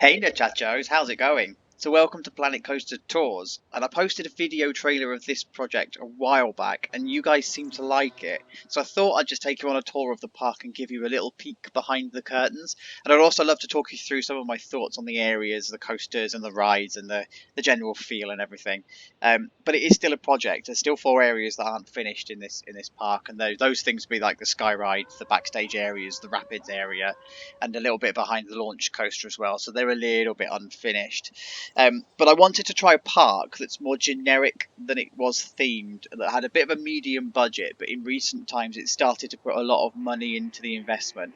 Hey muchachos, how's it going? So welcome to Planetcoaster Tours, and I posted a video trailer of this project a while back, and you guys seem to like it. So I thought I'd just take you on a tour of the park and give you a little peek behind the curtains. And I'd also love to talk you through some of my thoughts on the areas, the coasters and the rides and the general feel and everything. But it is still a project. There's still 4 areas that aren't finished in this park, and those things would be like the sky rides, the backstage areas, the rapids area, and a little bit behind the launch coaster as well. So they're a little bit unfinished. But I wanted to try a park that's more generic than it was themed, that had a bit of a medium budget, but in recent times it started to put a lot of money into the investment.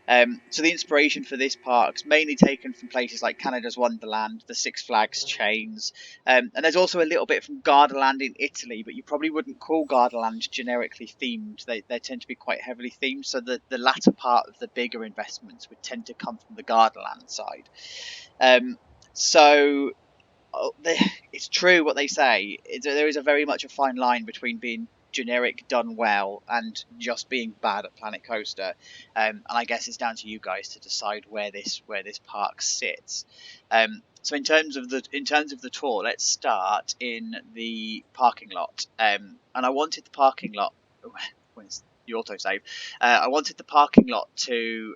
So the inspiration for this park is mainly taken from places like Canada's Wonderland, the Six Flags chains, and there's also a little bit from Gardaland in Italy, but you probably wouldn't call Gardaland generically themed. They tend to be quite heavily themed, so the latter part of the bigger investments would tend to come from the Gardaland side. Um, so it's true what they say. There is a very much a fine line between being generic done well and just being bad at Planetcoaster. And I guess it's down to you guys to decide where this park sits. So in terms of the tour, let's start in the parking lot. And I wanted the parking lot. Where's the autosave? I wanted the parking lot to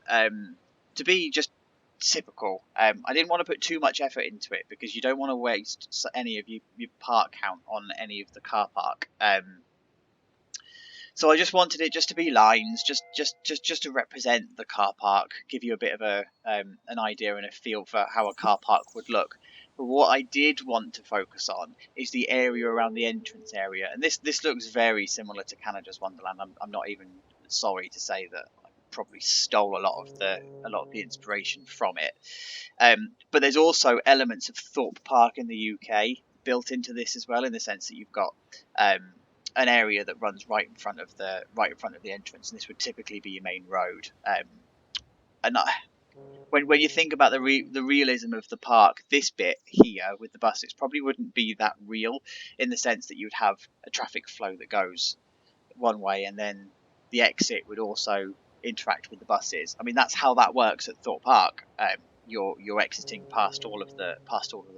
be just typical. I didn't want to put too much effort into it because you don't want to waste any of your park count on any of the car park. So I just wanted it just to be lines, just to represent the car park, give you a bit of an idea and a feel for how a car park would look. But what I did want to focus on is the area around the entrance area, and this looks very similar to Canada's Wonderland. I'm not even sorry to say that I probably stole a lot of the inspiration from it. But there's also elements of Thorpe Park in the UK built into this as well, in the sense that you've got an area that runs right in front of the entrance, and this would typically be your main road. And when you think about the realism of the park, this bit here with the buses probably wouldn't be that real, in the sense that you'd have a traffic flow that goes one way, and then the exit would also interact with the buses. I mean, that's how that works at Thorpe Park. You're exiting past all of the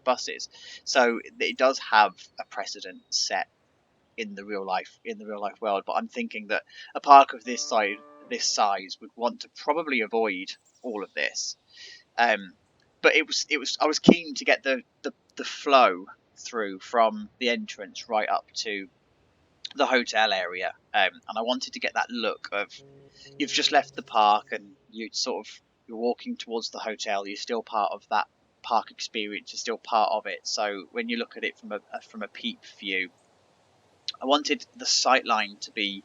buses, so it does have a precedent set in the real life world. But I'm thinking that a park of this size would want to probably avoid all of this. But I was keen to get the flow through from the entrance right up to the hotel area, and I wanted to get that look of you've just left the park and you're walking towards the hotel. You're still part of that park experience. You're still part of it. So when you look at it from a peep view, I wanted the sightline to be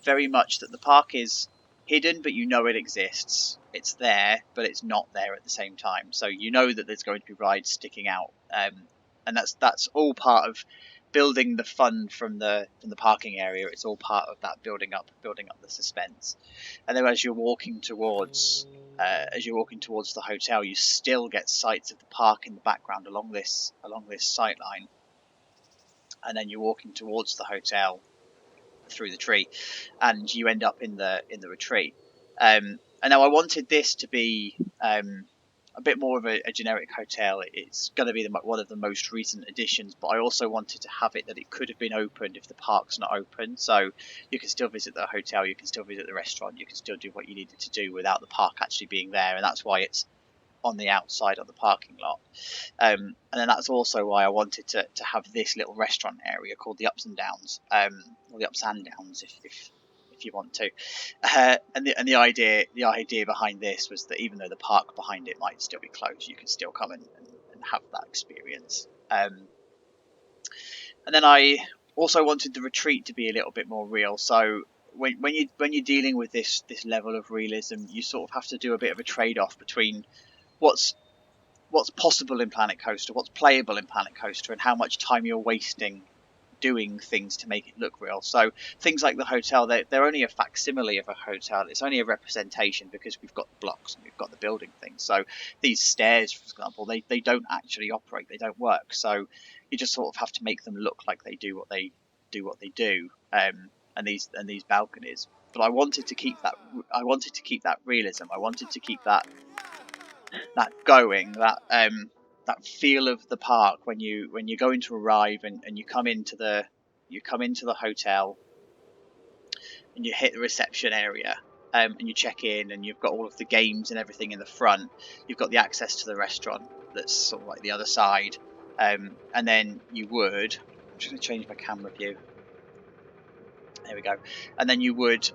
very much that the park is hidden, but you know it exists. It's there, but it's not there at the same time. So you know that there's going to be rides sticking out, and that's all part of building the fun from the parking area. It's all part of that building up the suspense. And then as you're walking towards the hotel, you still get sights of the park in the background along this sight line. And then you're walking towards the hotel through the tree, and you end up in the retreat. And now I wanted this to be a bit more of a generic hotel. It's going to be one of the most recent additions, but I also wanted to have it that it could have been opened if the park's not open. So you can still visit the hotel, you can still visit the restaurant, you can still do what you needed to do without the park actually being there, and that's why it's on the outside of the parking lot. And then that's also why I wanted to have this little restaurant area called the Ups and Downs, or the Ups and Downs if you want to. And the idea behind this was that even though the park behind it might still be closed, you can still come and have that experience. And then I also wanted the retreat to be a little bit more real. So when you're dealing with this level of realism, you sort of have to do a bit of a trade-off between what's possible in Planetcoaster, what's playable in Planetcoaster, and how much time you're wasting doing things to make it look real. So things like the hotel, they're only a facsimile of a hotel. It's only a representation because we've got the blocks and we've got the building things. So these stairs, for example, they don't actually operate. They don't work. So you just sort of have to make them look like they do what they do. And these balconies. But I wanted to keep that realism. I wanted to keep that that feel of the park when you're going to arrive and you come into the hotel and you hit the reception area, and you check in and you've got all of the games and everything in the front. You've got the access to the restaurant that's sort of like the other side, and then I'm just going to change my camera view. There we go. And then you would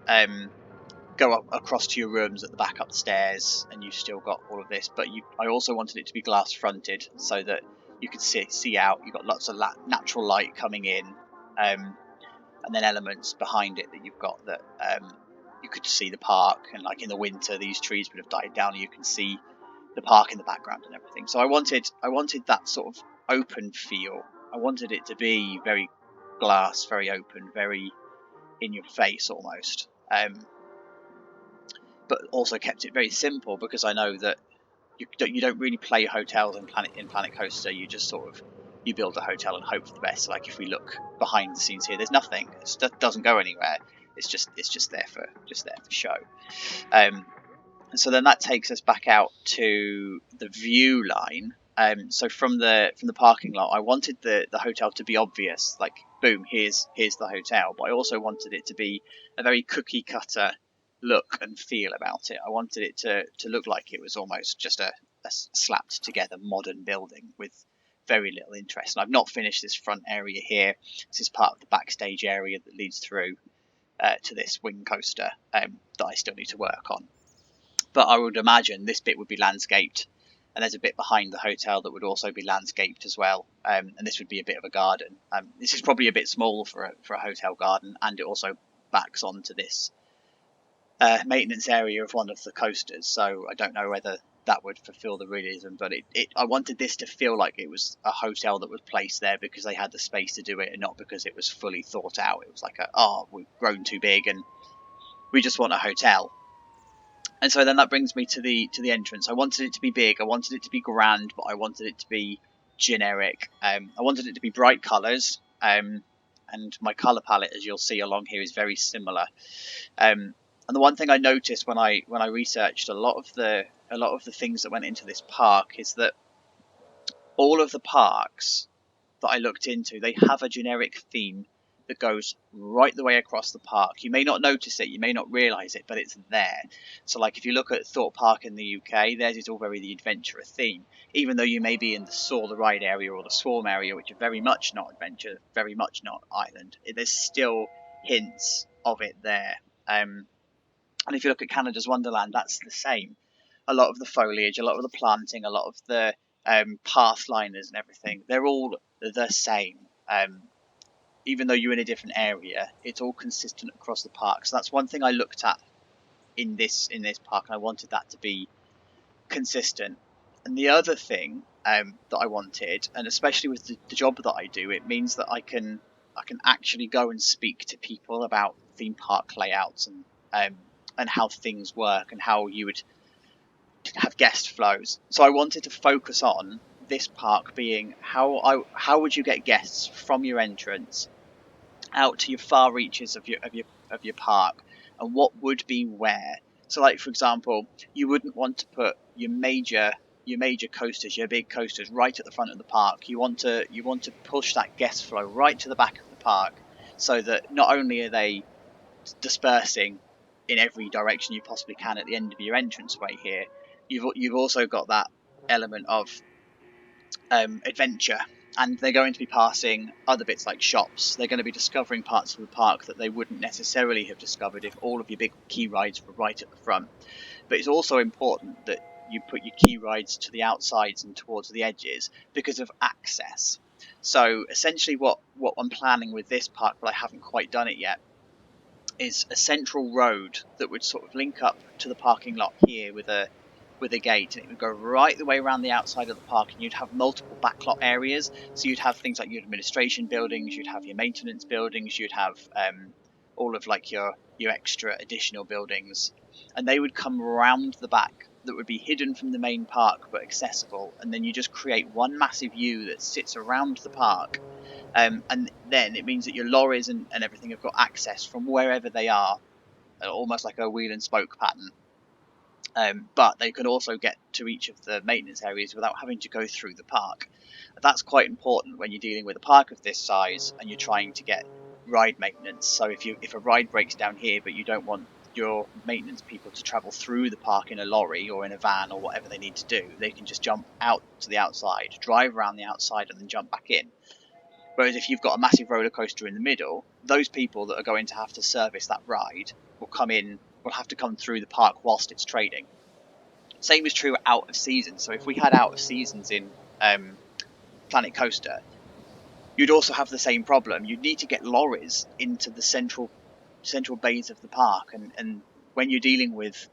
go up across to your rooms at the back up the stairs, and you've still got all of this. But I also wanted it to be glass fronted so that you could see out. You've got lots of natural light coming in, and then elements behind it that you've got that you could see the park. And like in the winter, these trees would have died down, and you can see the park in the background and everything. So I wanted that sort of open feel. I wanted it to be very glass, very open, very in your face almost. But also kept it very simple, because I know that you don't really play hotels in Planetcoaster. You just sort of build a hotel and hope for the best. Like if we look behind the scenes here, there's nothing. It doesn't go anywhere. It's just there for show. And so then that takes us back out to the view line. So from the parking lot, I wanted the hotel to be obvious, like boom, here's the hotel. But I also wanted it to be a very cookie cutter look and feel about it. I wanted it to look like it was almost just a slapped together modern building with very little interest. And I've not finished this front area here. This is part of the backstage area that leads through to this wing coaster that I still need to work on. But I would imagine this bit would be landscaped, and there's a bit behind the hotel that would also be landscaped as well. And this would be a bit of a garden. This is probably a bit small for a hotel garden, and it also backs onto this maintenance area of one of the coasters. So I don't know whether that would fulfill the realism, but I wanted this to feel like it was a hotel that was placed there because they had the space to do it, and not because it was fully thought out. It was like we've grown too big and we just want a hotel. And so then that brings me to the entrance. I wanted it to be big, I wanted it to be grand, but I wanted it to be generic. I wanted it to be bright colours, and my colour palette, as you'll see along here, is very similar. And the one thing I noticed when I researched a lot of the things that went into this park is that all of the parks that I looked into, they have a generic theme that goes right the way across the park. You may not notice it, you may not realise it, but it's there. So like if you look at Thorpe Park in the UK, theirs is all very the adventurer theme, even though you may be in the Soar the Ride area or the Swarm area, which are very much not adventure, very much not island. There's still hints of it there. And if you look at Canada's Wonderland, that's the same. A lot of the foliage, a lot of the planting, a lot of the path liners and everything, they're all the same. Even though you're in a different area, it's all consistent across the park. So that's one thing I looked at in this park, and I wanted that to be consistent. And the other thing that I wanted, and especially with the job that I do, it means that I can actually go and speak to people about theme park layouts and how things work and how you would have guest flows. So I wanted to focus on this park being how would you get guests from your entrance out to your far reaches of your park, and what would be where. So like for example, you wouldn't want to put your major coasters, your big coasters, right at the front of the park. You want to push that guest flow right to the back of the park, so that not only are they dispersing in every direction you possibly can at the end of your entranceway here, you've also got that element of adventure, and they're going to be passing other bits like shops. They're going to be discovering parts of the park that they wouldn't necessarily have discovered if all of your big key rides were right at the front. But it's also important that you put your key rides to the outsides and towards the edges because of access. So essentially what I'm planning with this park, but I haven't quite done it yet, is a central road that would sort of link up to the parking lot here with a gate, and it would go right the way around the outside of the park, and you'd have multiple backlot areas. So you'd have things like your administration buildings, you'd have your maintenance buildings, you'd have all of like your extra additional buildings, and they would come around the back that would be hidden from the main park but accessible, and then you just create one massive U that sits around the park. And then it means that your lorries and everything have got access from wherever they are, almost like a wheel and spoke pattern. but they can also get to each of the maintenance areas without having to go through the park. That's quite important when you're dealing with a park of this size and you're trying to get ride maintenance. So if a ride breaks down here, but you don't want your maintenance people to travel through the park in a lorry or in a van or whatever they need to do, they can just jump out to the outside, drive around the outside, and then jump back in. Whereas if you've got a massive roller coaster in the middle, those people that are going to have to service that ride will have to come through the park whilst it's trading. Same is true out of season. So if we had out of seasons in Planetcoaster, you'd also have the same problem. You'd need to get lorries into the central bays of the park, and when you're dealing with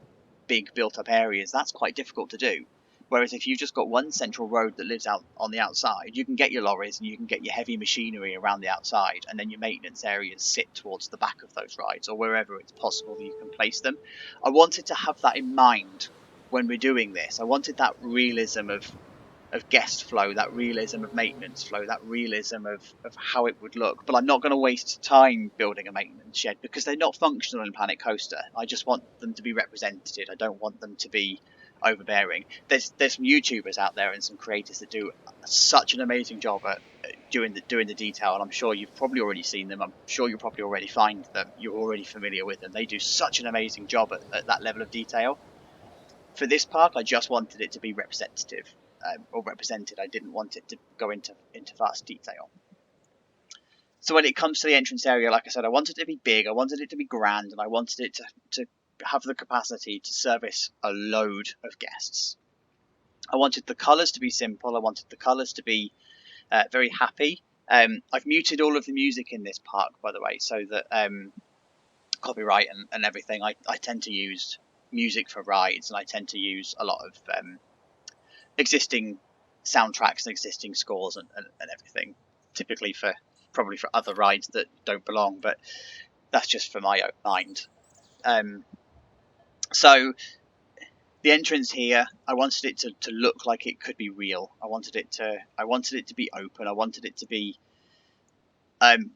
big built up areas, that's quite difficult to do. Whereas if you've just got one central road that lives out on the outside, you can get your lorries and you can get your heavy machinery around the outside, and then your maintenance areas sit towards the back of those rides or wherever it's possible that you can place them. I wanted to have that in mind when we're doing this. I wanted that realism of guest flow, that realism of maintenance flow, that realism of how it would look. But I'm not going to waste time building a maintenance shed because they're not functional in Planetcoaster. I just want them to be represented. I don't want them to be overbearing. There's some YouTubers out there and some creators that do such an amazing job at doing the detail, and I'm sure you've probably already seen them. I'm sure you'll probably already find them. You're already familiar with them. They do such an amazing job at that level of detail. For this park, I just wanted it to be representative. Or represented. I didn't want it to go into vast detail. So when it comes to the entrance area, like I said, I wanted it to be big, I wanted it to be grand, and I wanted it to have the capacity to service a load of guests. I wanted the colours to be simple, I wanted the colours to be very happy. I've muted all of the music in this park, by the way, so that copyright and everything. I tend to use music for rides, and I tend to use a lot of existing soundtracks and existing scores and everything, typically probably for other rides that don't belong, but that's just for my own mind. So the entrance here, I wanted it to look like it could be real. I wanted it to be open. I wanted it to be open,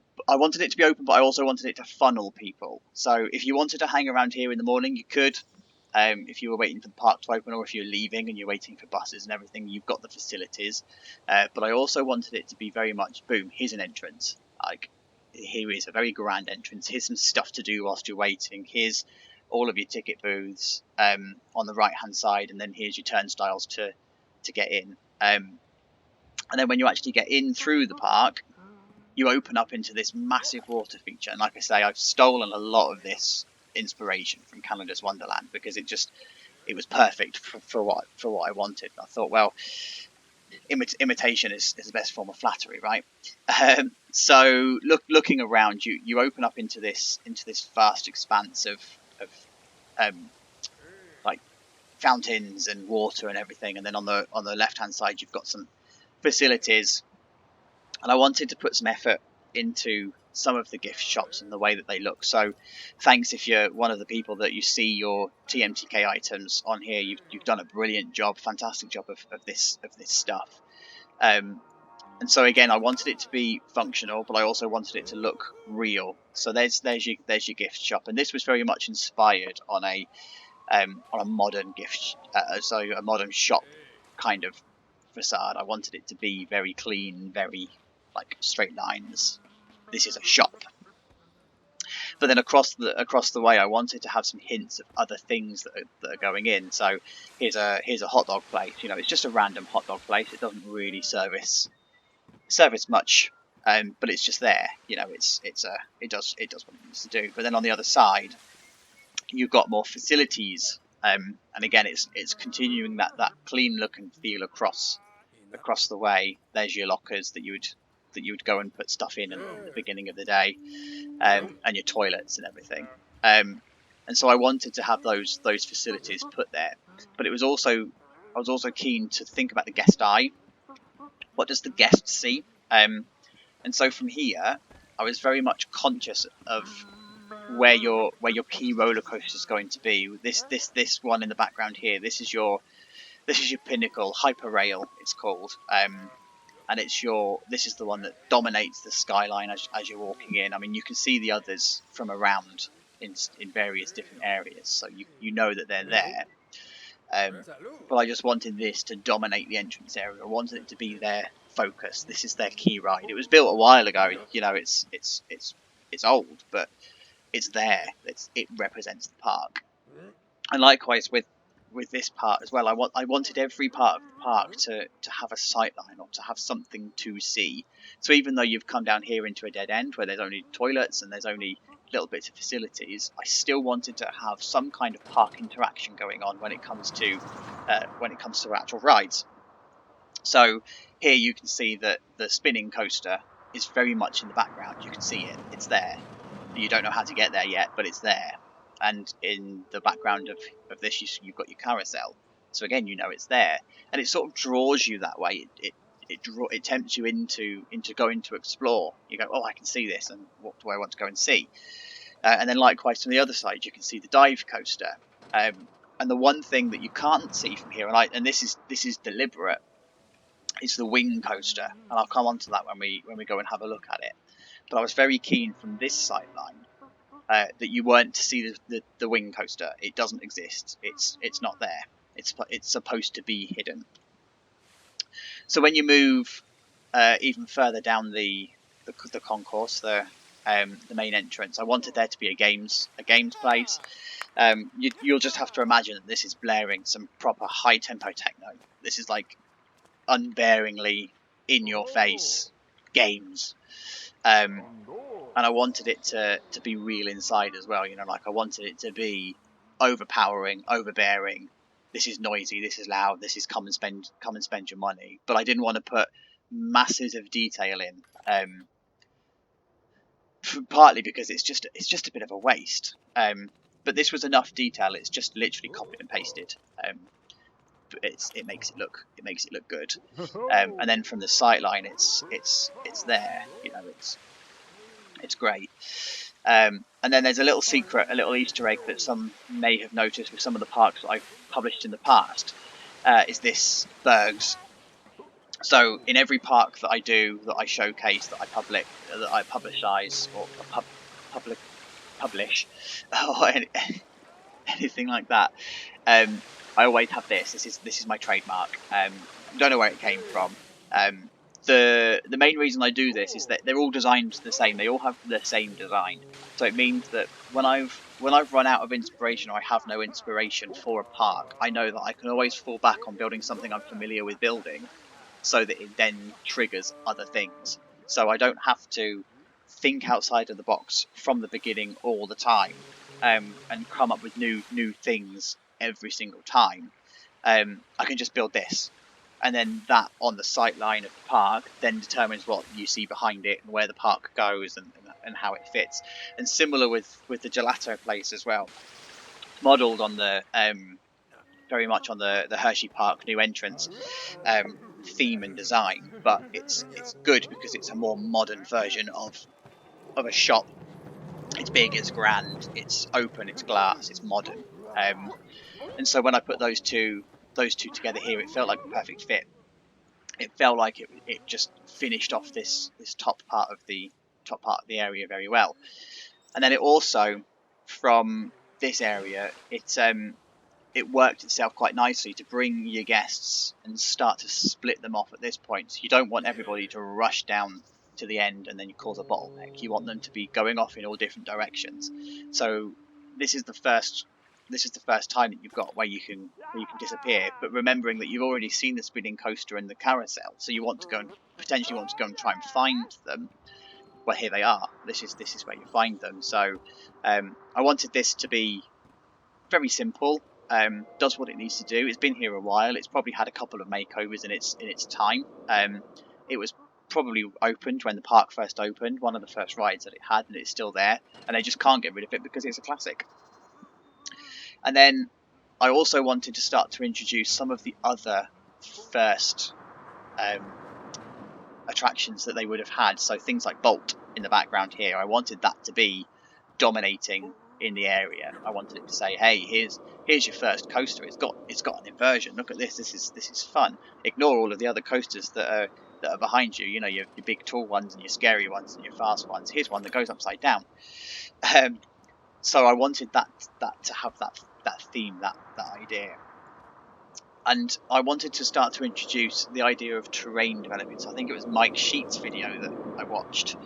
but I also wanted it to funnel people. So if you wanted to hang around here in the morning, you could. If you were waiting for the park to open, or if you're leaving and you're waiting for buses and everything, you've got the facilities. But I also wanted it to be very much, boom, here's an entrance. Like, here is a very grand entrance. Here's some stuff to do whilst you're waiting. Here's all of your ticket booths on the right hand side, and then here's your turnstiles to get in. And then when you actually get in through the park, you open up into this massive water feature. And like I say, I've stolen a lot of this inspiration from Canada's Wonderland because it was perfect for what I wanted. I thought, well, imitation is the best form of flattery, right? So looking around, you open up into this vast expanse of like fountains and water and everything, and then on the left hand side you've got some facilities, and I wanted to put some effort into some of the gift shops and the way that they look. So thanks if you're one of the people that you see your TMTK items on here. You've done a brilliant job, fantastic job of this stuff. And so again, I wanted it to be functional, but I also wanted it to look real. So there's your gift shop, and this was very much inspired on a modern a modern shop kind of facade. I wanted it to be very clean, very like straight lines. This is a shop. But then across the way, I wanted to have some hints of other things that are going in. So here's a hot dog place. You know, it's just a random hot dog place. It doesn't really service much, but it's just there. You know, it does what it needs to do. But then on the other side, you've got more facilities, and again, it's continuing that clean look and feel across the way. There's your lockers that you would go and put stuff in at the beginning of the day, and your toilets and everything. And so I wanted to have those facilities put there, but I was also keen to think about the guest eye. What does the guest see? And so from here, I was very much conscious of where your key roller coaster is going to be. This one in the background here. This is your pinnacle, Hyperrail it's called, and this is the one that dominates the skyline as you're walking in. I mean, you can see the others from around in various different areas, so you know that they're there. But I just wanted this to dominate the entrance area. I wanted it to be their focus. This is their key ride. It was built a while ago. You know, it's old, but it's there. It represents the park. And likewise with this part as well, I wanted every part of the park to have a sightline or to have something to see. So even though you've come down here into a dead end where there's only toilets and there's only little bits of facilities, I still wanted to have some kind of park interaction going on when it comes to actual rides. So here you can see that the spinning coaster is very much in the background. You can see it; it's there. You don't know how to get there yet, but it's there. And in the background of this, you've got your carousel. So again, you know it's there, and it sort of draws you that way. It tempts you into going to explore. You go, oh, I can see this, and what do I want to go and see? And then likewise from the other side, you can see the dive coaster. And the one thing that you can't see from here, and this is deliberate, is the wing coaster, and I'll come on to that when we go and have a look at it. But I was very keen from this sideline that you weren't to see the wing coaster. It doesn't exist. It's not there. It's supposed to be hidden. So when you move even further down the concourse, the main entrance, I wanted there to be a games place. You'll just have to imagine that this is blaring some proper high tempo techno. This is like unbearingly in your face games. And I wanted it to be real inside as well, you know, like I wanted it to be overpowering, overbearing. This is noisy, this is loud, this is come and spend your money. But I didn't want to put masses of detail in, partly because it's just a bit of a waste. But this was enough detail. It's just literally copied and pasted. It makes it look good. And then from the sightline, it's there, you know, it's great. And then there's a little secret, a little Easter egg that some may have noticed with some of the parks that I've published in the past, is this Bergs. So in every park that I do, that I showcase, that I publicize or publish, or anything like that, I always have this. This is my trademark. Don't know where it came from. The main reason I do this is that they're all designed the same. They all have the same design. So it means that when I've run out of inspiration, or I have no inspiration for a park, I know that I can always fall back on building something I'm familiar with building, so that it then triggers other things. So I don't have to think outside of the box from the beginning all the time, and come up with new things every single time. I can just build this, and then that on the sight line of the park then determines what you see behind it and where the park goes and how it fits. And similar with the gelato place as well, modelled on the very much on the Hershey Park new entrance theme and design, but it's good because it's a more modern version of a shop. It's big, it's grand, it's open, it's glass, it's modern. And so when I put those two together here, it felt like a perfect fit. It felt like it just finished off this top part of the area very well. And then it also, from this area, it worked itself quite nicely to bring your guests and start to split them off at this point. So you don't want everybody to rush down to the end and then you cause a bottleneck. You want them to be going off in all different directions. So this is the first time that you've got where you can disappear, but remembering that you've already seen the spinning coaster and the carousel, so you want to go and potentially try and find them. Well, here they are. This is where you find them. So I wanted this to be very simple. Does what it needs to do. It's been here a while. It's probably had a couple of makeovers in its time. It was probably opened when the park first opened, one of the first rides that it had, and it's still there, and they just can't get rid of it because it's a classic. And then I also wanted to start to introduce some of the other first attractions that they would have had. So things like Bolt in the background here, I wanted that to be dominating in the area. I wanted it to say, hey, here's your first coaster. It's got an inversion. Look at this. This is fun. Ignore all of the other coasters that are behind you. You know, your big tall ones and your scary ones and your fast ones. Here's one that goes upside down. So I wanted that to have that theme, that idea. And I wanted to start to introduce the idea of terrain development. So I think it was Mike Sheets' video that I watched,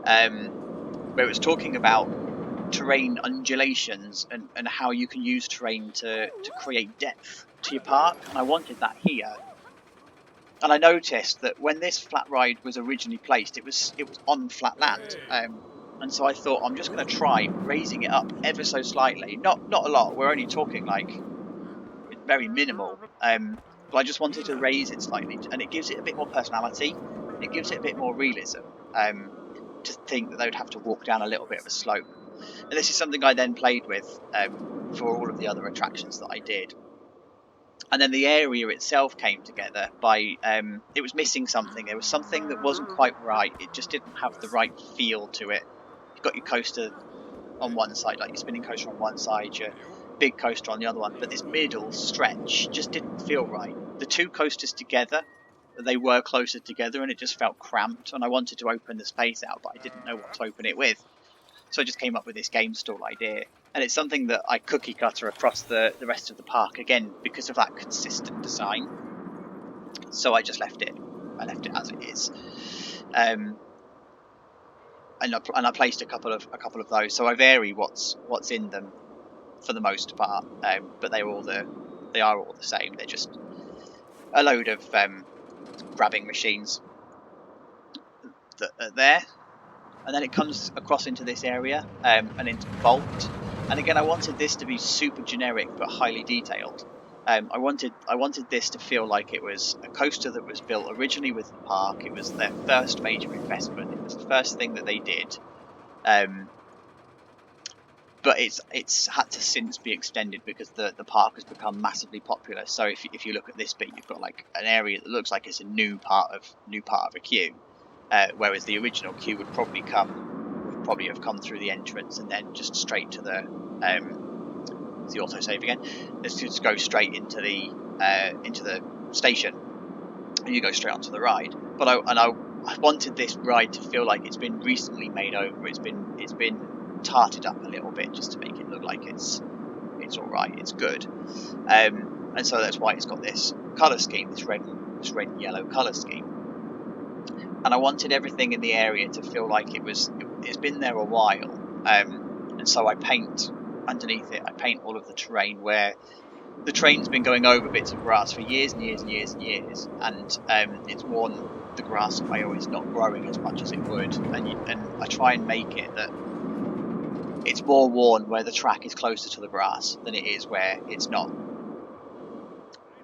where it was talking about terrain undulations and how you can use terrain to create depth to your park. And I wanted that here. And I noticed that when this flat ride was originally placed, it was on flat land. And so I thought, I'm just going to try raising it up ever so slightly. Not a lot. We're only talking like very minimal. But I just wanted to raise it slightly, and it gives it a bit more personality. It gives it a bit more realism. To think that they would have to walk down a little bit of a slope. And this is something I then played with for all of the other attractions that I did. And then the area itself came together by, it was missing something. There was something that wasn't quite right. It just didn't have the right feel to it. You've got your coaster on one side, like your spinning coaster on one side, your big coaster on the other one. But this middle stretch just didn't feel right. The two coasters together, they were closer together and it just felt cramped. And I wanted to open the space out, but I didn't know what to open it with. So I just came up with this game stall idea. And it's something that I cookie cutter across the rest of the park, again, because of that consistent design. So I just left it. I left it as it is. And I placed a couple of those. So I vary what's in them for the most part. But they are all the same. They're just a load of grabbing machines that are there. And then it comes across into this area and into Vault. And again, I wanted this to be super generic but highly detailed. I wanted this to feel like it was a coaster that was built originally with the park. It was their first major investment. It was the first thing that they did. But it's had to since be extended because the park has become massively popular. So if you look at this bit, you've got like an area that looks like it's a new part of a queue. Whereas the original queue would probably have come through the entrance and then just straight to the autosave again. Let's just go straight into the station, and you go straight onto the ride. But I wanted this ride to feel like it's been recently made over. It's been tarted up a little bit just to make it look like it's all right. It's good, and so that's why it's got this color scheme, this red and yellow color scheme. And I wanted everything in the area to feel like it's been there a while. And so I paint underneath it. I paint all of the terrain where the train's been going over bits of grass for years and years and years and years. And it's worn the grass away, or it's not growing as much as it would. And I try and make it that it's more worn where the track is closer to the grass than it is where it's not.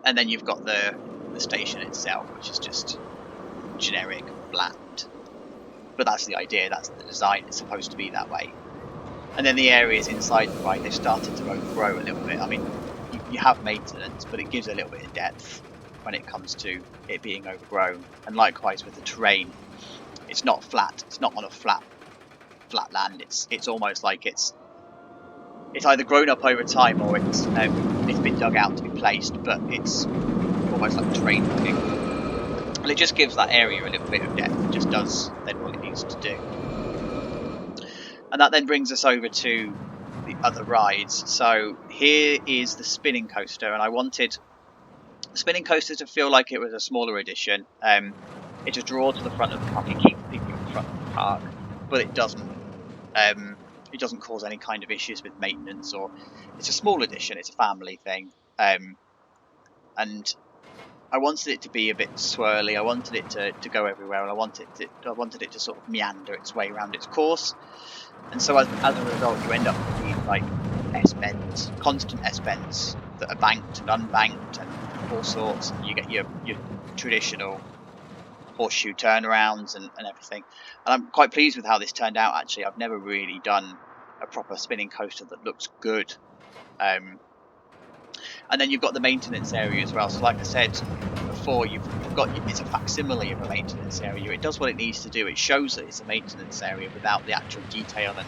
And then you've got the station itself, which is just generic, bland, but that's the idea, that's the design. It's supposed to be that way. And then the areas inside the ride, they've started to overgrow a little bit. I mean, you have maintenance, but it gives a little bit of depth when it comes to it being overgrown. And likewise with the terrain, it's not flat. It's not on a flat land. It's almost like it's either grown up over time or it's been dug out to be placed, but it's almost like terrain looking. And it just gives that area a little bit of depth. It just does then what it needs to do. And that then brings us over to the other rides. So here is the spinning coaster, and I wanted the spinning coaster to feel like it was a smaller edition. It's a draw to the front of the park. It keeps people in front of the park, but it doesn't cause any kind of issues with maintenance, or it's a small edition. It's a family thing, and I wanted it to be a bit swirly. I wanted it to go everywhere, and I wanted it to sort of meander its way around its course. And so as a result, you end up with these like S-bends, constant S-bends that are banked and unbanked and all sorts. And you get your traditional horseshoe turnarounds and everything. And I'm quite pleased with how this turned out. Actually, I've never really done a proper spinning coaster that looks good. And then you've got the maintenance area as well. So like I said before, it's a facsimile of a maintenance area. It does what it needs to do. It shows that it's a maintenance area without the actual detail and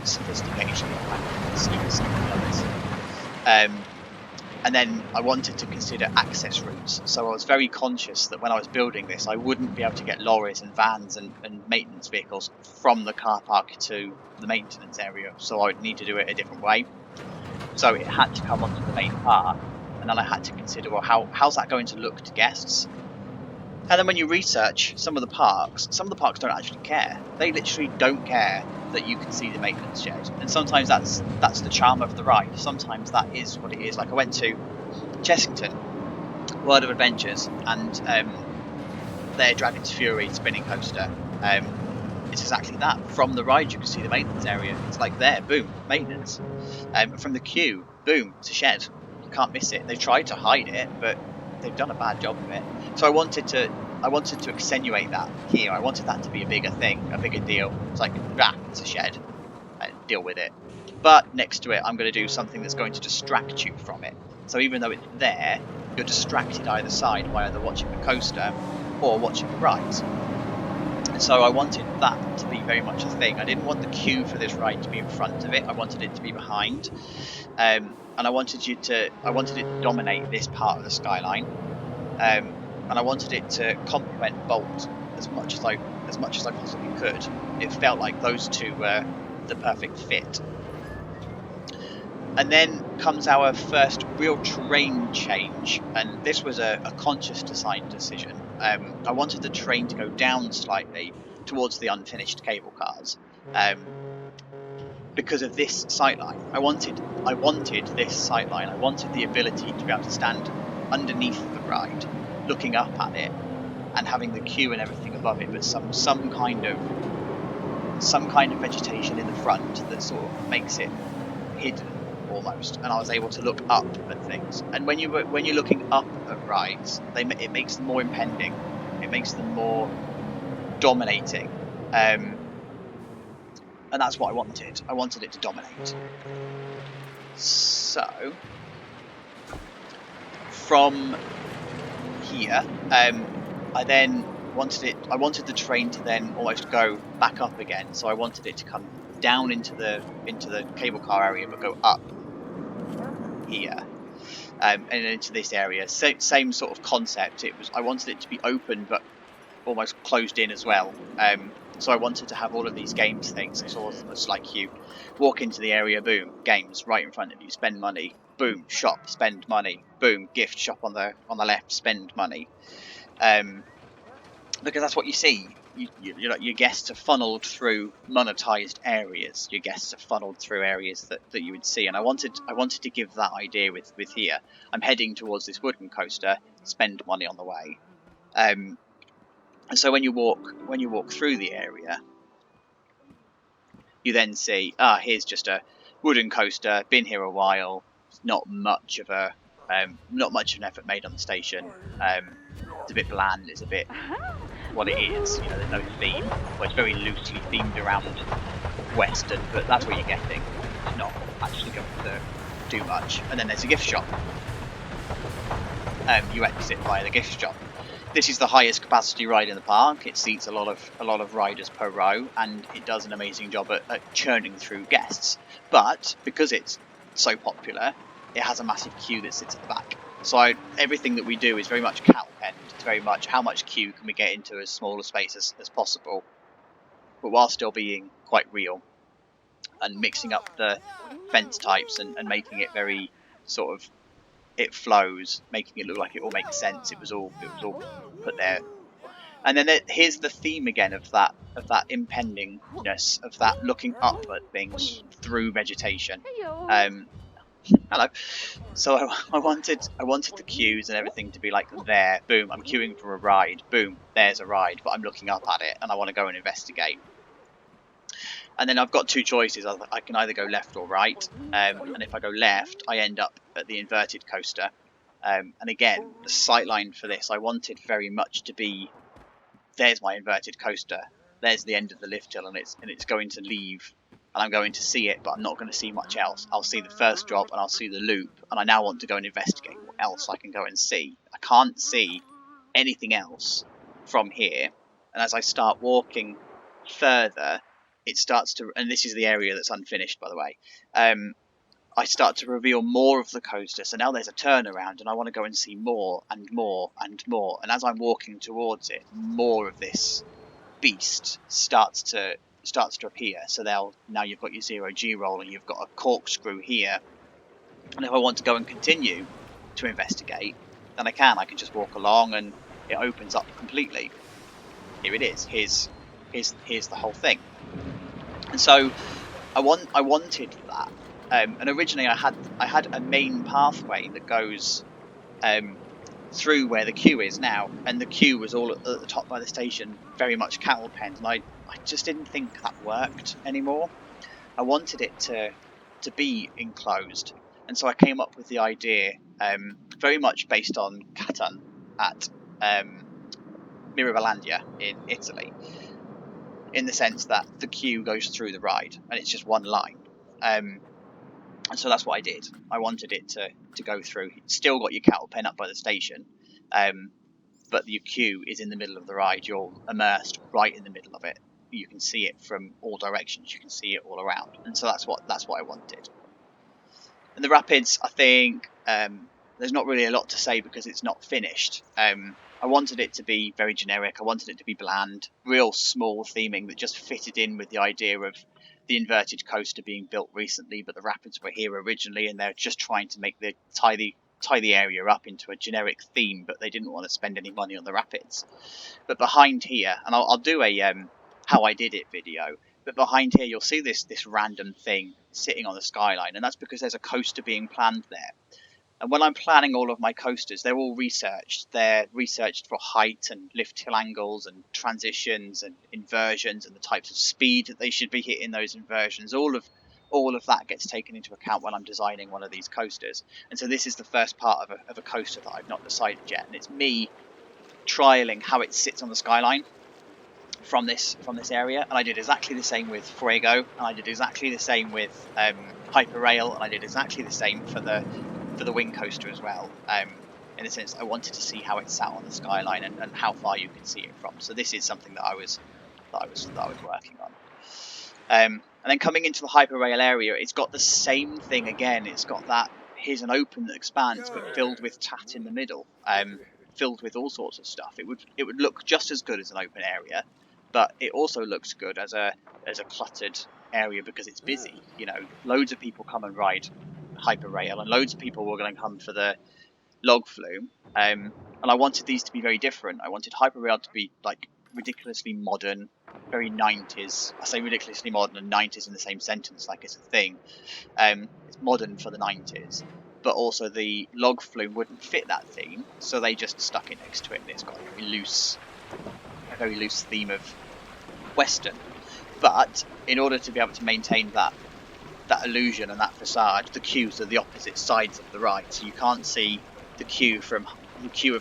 sophistication of others. And then I wanted to consider access routes. So I was very conscious that when I was building this, I wouldn't be able to get lorries and vans and maintenance vehicles from the car park to the maintenance area. So I would need to do it a different way. So it had to come onto the main park, and then I had to consider, well, how's that going to look to guests? And then when you research some of the parks don't actually care. They literally don't care that you can see the maintenance shed. And sometimes that's the charm of the ride. Sometimes that is what it is. Like I went to Chessington, World of Adventures, and their Dragon's Fury spinning coaster. It's exactly that. From the ride, you can see the maintenance area. It's like there, boom, maintenance. From the queue, boom, it's a shed. You can't miss it. They've tried to hide it, but they've done a bad job of it. So I wanted to accentuate that here. I wanted that to be a bigger thing, a bigger deal. It's like, it's a shed. Deal with it. But next to it, I'm going to do something that's going to distract you from it. So even though it's there, you're distracted either side by either watching the coaster or watching the rides. So I wanted that to be very much a thing. I didn't want the queue for this ride to be in front of it. I wanted it to be behind, and I wanted it to dominate this part of the skyline, and I wanted it to complement Bolt as much as I possibly could. It felt like those two were the perfect fit. And then comes our first real terrain change, and this was a conscious design decision. I wanted the train to go down slightly towards the unfinished cable cars, because of this sightline. I wanted this sightline. I wanted the ability to be able to stand underneath the ride, looking up at it, and having the queue and everything above it, but some kind of vegetation in the front that sort of makes it hidden almost, and I was able to look up at things. And when you're looking up at rides, it makes them more impending, it makes them more dominating, and that's what I wanted. I wanted it to dominate. So from here, I then wanted the train to then almost go back up again. So I wanted it to come down into the cable car area, but go up here, and into this area. Same sort of concept. I wanted it to be open but almost closed in as well. So I wanted to have all of these games things. It's almost like you walk into the area, boom, games right in front of you, spend money, boom, shop, spend money, boom, gift shop on the left, spend money. Because that's what you see. Your guests are funneled through monetized areas. Your guests are funneled through areas that you would see, and I wanted to give that idea with here. I'm heading towards this wooden coaster. Spend money on the way. And so when you walk through the area, you then see, here's just a wooden coaster. Been here a while. Not much of an effort made on the station. It's a bit bland. It's a bit what it is. There's no theme. Well, it's very loosely themed around Western, but that's what you're getting. It's not actually going to do much. And then there's a gift shop. You exit via the gift shop. This is the highest capacity ride in the park. It seats a lot of riders per row, and it does an amazing job at churning through guests. But because it's so popular, it has a massive queue that sits at the back. So everything that we do is very much cattle penned. It's very much how much queue can we get into as small a space as possible, but while still being quite real, and mixing up the fence types and making it very sort of, it flows, making it look like it all makes sense. It was all put there. And then here's the theme again of that impendingness, of that looking up at things through vegetation. Hello. So I wanted the queues and everything to be like there, boom, I'm queuing for a ride, boom, there's a ride, but I'm looking up at it and I want to go and investigate. And then I've got two choices. I can either go left or right, and if I go left, I end up at the inverted coaster. And again, the sightline for this, I wanted very much to be, there's my inverted coaster, there's the end of the lift hill, and it's going to leave, and I'm going to see it, but I'm not going to see much else. I'll see the first drop and I'll see the loop, and I now want to go and investigate what else I can go and see. I can't see anything else from here, and as I start walking further, it starts to, and this is the area that's unfinished, by the way, I start to reveal more of the coaster. So now there's a turnaround, and I want to go and see more and more and more. And as I'm walking towards it, more of this beast starts to appear. So now you've got your 0G roll, and you've got a corkscrew here. And if I want to go and continue to investigate, then I can just walk along and it opens up completely. Here it is. Here's the whole thing. And so I wanted that. And originally I had a main pathway that goes through where the queue is now, and the queue was all at the top by the station, very much cattle pens, and I just didn't think that worked anymore. I wanted it to be enclosed, and so I came up with the idea, very much based on Catan at Mirabilandia in Italy, in the sense that the queue goes through the ride and it's just one line. And so that's what I did. I wanted it to go through. It's still got your cattle pen up by the station, but your queue is in the middle of the ride. You're immersed right in the middle of it. You can see it from all directions. You can see it all around, and so that's what I wanted. And the rapids, I think, there's not really a lot to say because it's not finished. I wanted it to be very generic. I wanted it to be bland, real small theming that just fitted in with the idea of the inverted coaster being built recently, but the rapids were here originally, and they're just trying to make tie the area up into a generic theme, but they didn't want to spend any money on the rapids. But behind here, and I'll do a how I did it video, but behind here you'll see this random thing sitting on the skyline, and that's because there's a coaster being planned there. And when I'm planning all of my coasters, they're all researched. They're researched for height and lift hill angles and transitions and inversions and the types of speed that they should be hitting those inversions. All of that gets taken into account when I'm designing one of these coasters. And so this is the first part of a coaster that I've not decided yet, and it's me trialing how it sits on the skyline from this area. And I did exactly the same with Fuego, and I did exactly the same with Hyperrail, and I did exactly the same for the wing coaster as well. In a sense, I wanted to see how it sat on the skyline and how far you could see it from. So this is something that I was working on. And then coming into the Hyperrail area, it's got the same thing again. It's got that, here's an open that expands, but filled with tat in the middle, filled with all sorts of stuff. It would look just as good as an open area, but it also looks good as a cluttered area because it's busy. You know, loads of people come and ride Hyperrail, and loads of people were going to come for the log flume, and I wanted these to be very different. I wanted Hyperrail to be like ridiculously modern, very 90s. I say ridiculously modern and 90s in the same sentence, like it's a thing. It's modern for the 90s, but also the log flume wouldn't fit that theme, so they just stuck it next to it, and it's got a very loose theme of Western. But in order to be able to maintain that illusion and that facade, the queues are the opposite sides of the ride, so you can't see the queue of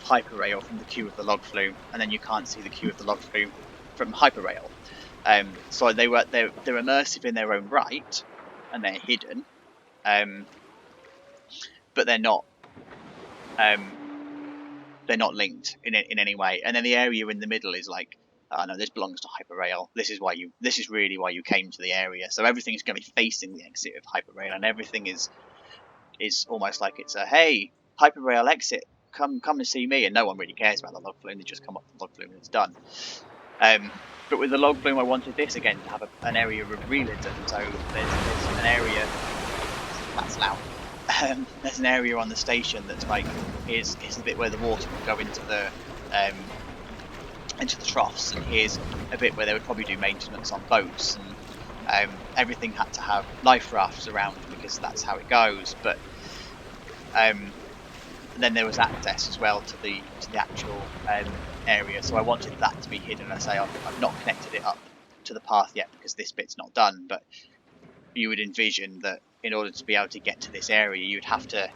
Hyperrail from the queue of the log flume, and then you can't see the queue of the log flume from Hyperrail. So they're immersive in their own right, and they're hidden, but they're not linked in any way. And then the area in the middle is like, oh no, this belongs to Hyperrail. This is really why you came to the area. So everything is going to be facing the exit of Hyperrail, and everything is almost like it's a, hey, Hyperrail exit, come and see me, and no one really cares about the log flume. They just come up to the log flume and it's done. But with the log flume, I wanted this again to have an area of realism. So there's an area that's loud. There's an area on the station that's like, here's the bit where the water would go into the troughs, and here's a bit where they would probably do maintenance on boats, and everything had to have life rafts around because that's how it goes. But and then there was access as well to the actual area, so I wanted that to be hidden. I say I've not connected it up to the path yet because this bit's not done, but you would envision that in order to be able to get to this area, you'd have to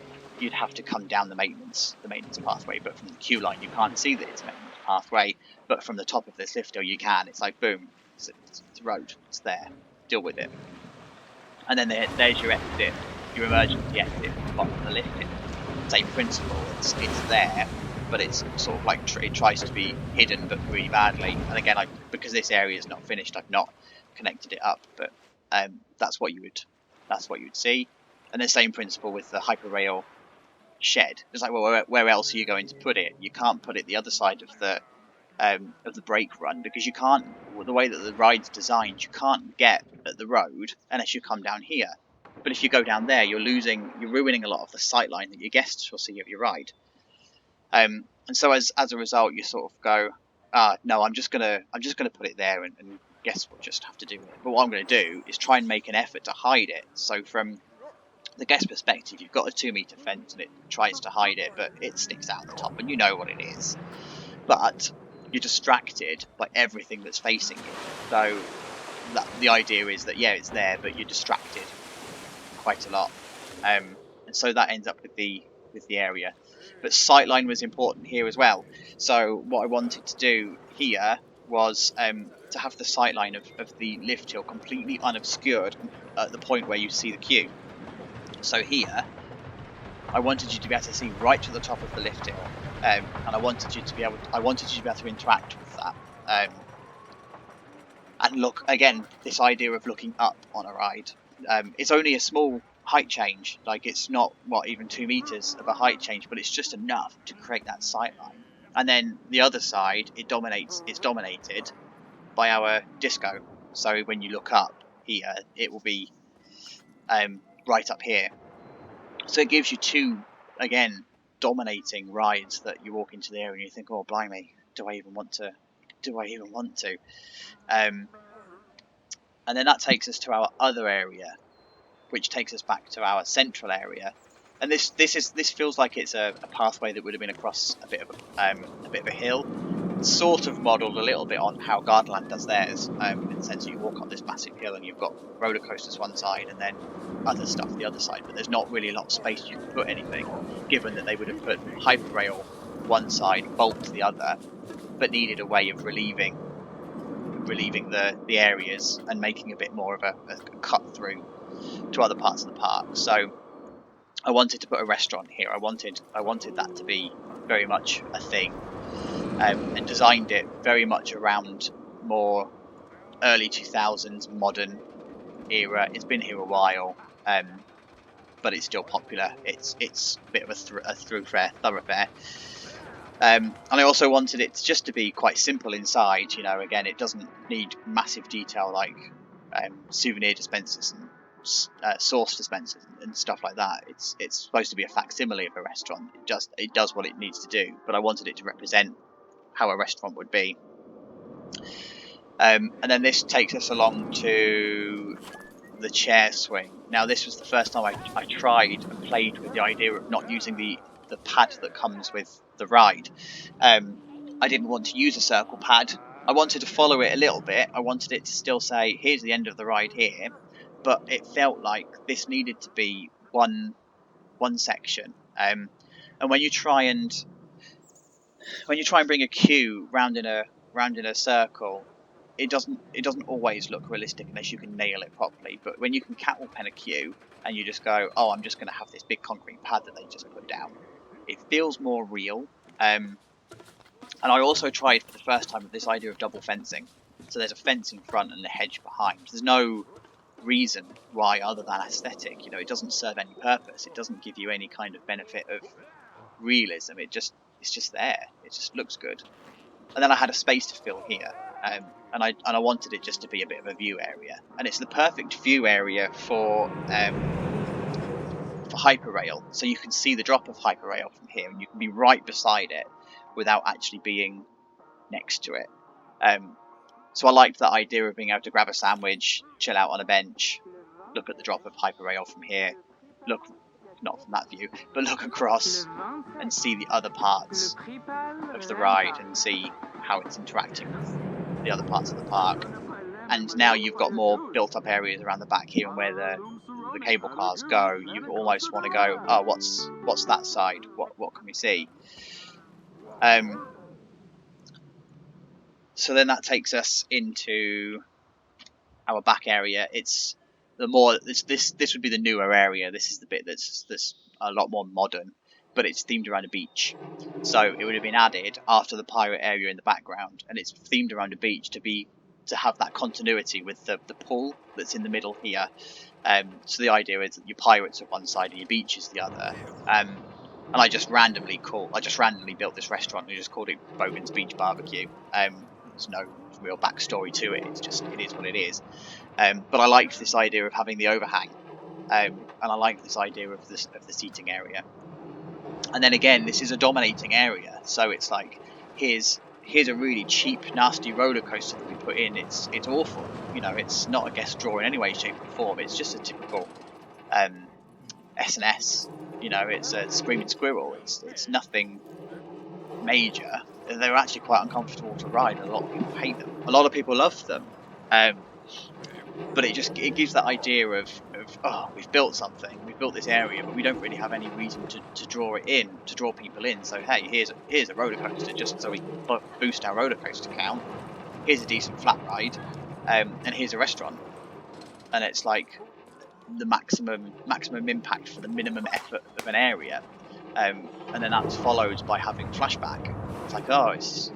come down the maintenance pathway. But from the queue line, you can't see that it's a maintenance pathway. But from the top of this lift hill, you can. It's like boom, it's a road. It's there. Deal with it. And then there's your exit, your emergency exit at the bottom of the lift hill. Same principle. It's there, but it's sort of like it tries to be hidden, but really badly. And again, because this area is not finished, I've not connected it up. But that's what you would see. And the same principle with the Hyperrail shed. It's like, well, where else are you going to put it? You can't put it the other side of the brake run because you can't. The way that the ride's designed, you can't get at the road unless you come down here. But if you go down there, you're ruining a lot of the sightline that your guests will see of your ride. And so as a result, you sort of go, no, I'm just gonna put it there, and guests will just have to do it. But what I'm going to do is try and make an effort to hide it. So from the guest perspective, you've got a 2-meter fence and it tries to hide it, but it sticks out the top and you know what it is. But you're distracted by everything that's facing you. So the idea is that, yeah, it's there, but you're distracted quite a lot. And so that ends up with the area. But sightline was important here as well. So what I wanted to do here was to have the sightline of the lift hill completely unobscured at the point where you see the queue. So here, I wanted you to be able to see right to the top of the lift hill, and I wanted you to be able to interact with that. And look, again, this idea of looking up on a ride. It's only a small height change, like it's not even 2 meters of a height change, but it's just enough to create that sight line. And then the other side, it's dominated by our disco. So when you look up here, it will be right up here. So it gives you 2, again, dominating rides that you walk into the area and you think, oh blimey, do I even want to? And then that takes us to our other area, which takes us back to our central area. And this feels like it's a pathway that would have been across a bit of a hill, sort of modelled a little bit on how Gardaland does theirs, in the sense that you walk up this massive hill and you've got roller coasters one side and then other stuff the other side, but there's not really a lot of space you can put anything, given that they would have put Hyperrail one side, Bolt the other, but needed a way of relieving the areas and making a bit more of a cut through to other parts of the park. So I wanted to put a restaurant here. I wanted that to be very much a thing, and designed it very much around more early 2000s modern era. It's been here a while, but it's still popular. It's a bit of a thoroughfare. And I also wanted it just to be quite simple inside. You know, again, it doesn't need massive detail like souvenir dispensers and sauce dispensers and stuff like that. It's supposed to be a facsimile of a restaurant. It does what it needs to do, but I wanted it to represent how a restaurant would be. And then this takes us along to the chair swing. Now this was the first time I tried and played with the idea of not using the pad that comes with the ride. I didn't want to use a circle pad. I wanted to follow it a little bit. I wanted it to still say, here's the end of the ride here, but it felt like this needed to be one section. And when you try and bring a queue round in a circle, it doesn't always look realistic unless you can nail it properly. But when you can catwalk pen a queue and you just go, oh, I'm just going to have this big concrete pad that they just put down, it feels more real. And I also tried for the first time with this idea of double fencing. So there's a fence in front and a hedge behind. There's no reason why other than aesthetic. You know, it doesn't serve any purpose. It doesn't give you any kind of benefit of realism. It's just there. It just looks good. And then I had a space to fill here, and I wanted it just to be a bit of a view area, and it's the perfect view area for Hyperrail. So you can see the drop of Hyperrail from here, and you can be right beside it without actually being next to it. So I liked that idea of being able to grab a sandwich, chill out on a bench, look at the drop of Hyperrail from here, look not from that view, but look across and see the other parts of the ride and see how it's interacting with the other parts of the park. And now you've got more built up areas around the back here, and where the cable cars go, you almost want to go, oh, what's that side? What can we see? So then that takes us into our back area. It's the more this would be the newer area. This is the bit that's a lot more modern, but it's themed around a beach. So it would have been added after the pirate area in the background, and it's themed around a beach to have that continuity with the pool that's in the middle here. So the idea is that your pirates are one side and your beach is the other. And I just randomly built this restaurant and just called it Bogan's Beach Barbecue. There's no real backstory to it. It is what it is. But I liked this idea of having the overhang. and I like this idea of the seating area. And then again, this is a dominating area, so it's like here's a really cheap, nasty roller coaster that we put in. It's awful, you know. It's not a guest draw in any way, shape, or form. It's just a typical S&S. You know, it's a screaming squirrel. It's nothing major. They're actually quite uncomfortable to ride. A lot of people hate them. A lot of people love them. But it gives that idea of oh, we've built something, we've built this area, but we don't really have any reason to draw it in, to draw people in. So hey, here's a roller coaster, just so we can boost our roller coaster count. Here's a decent flat ride, and here's a restaurant. And it's like the maximum impact for the minimum effort of an area. And then that's followed by having flashback. It's like, oh, it's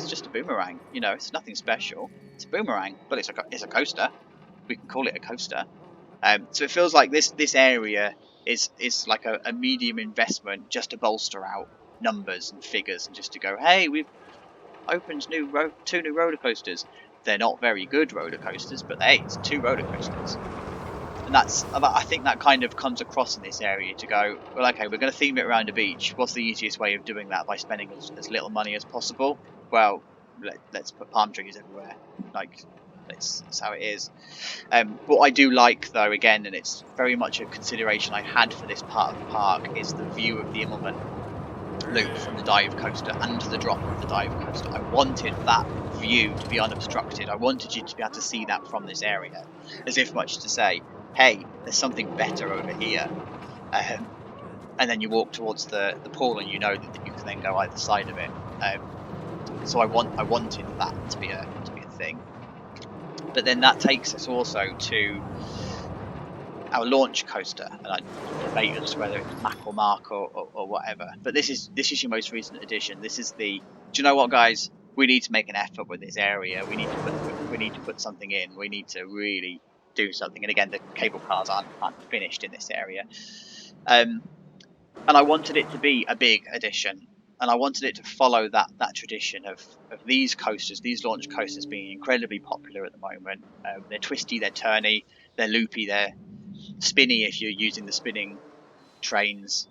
just a boomerang, you know, it's nothing special. It's a boomerang, but it's a coaster. We can call it a coaster. So it feels like this area is like a medium investment just to bolster out numbers and figures, and just to go, hey, we've opened two new roller coasters. They're not very good roller coasters, but hey, it's 2 roller coasters. And I think that kind of comes across in this area, to go, well, okay, we're going to theme it around a beach. What's the easiest way of doing that? By spending as little money as possible? Well, let's put palm trees everywhere. Like, that's how it is. What I do like, though, again, and it's very much a consideration I had for this part of the park, is the view of the Immelman loop from the dive coaster and the drop of the dive coaster. I wanted that view to be unobstructed. I wanted you to be able to see that from this area, as if much to say, hey, there's something better over here. And then you walk towards the pool, and you know that you can then go either side of it. So I wanted that to be a thing. But then that takes us also to our launch coaster, and I debate as to whether it's Mac or Mark or whatever. But this is your most recent addition. This is the. Do you know what, guys? We need to make an effort with this area. We need to put something in. We need to really do something. And again, the cable cars aren't finished in this area. And I wanted it to be a big addition. And I wanted it to follow that tradition of these coasters, these launch coasters, being incredibly popular at the moment. They're twisty, they're turny, they're loopy, they're spinny if you're using the spinning trains.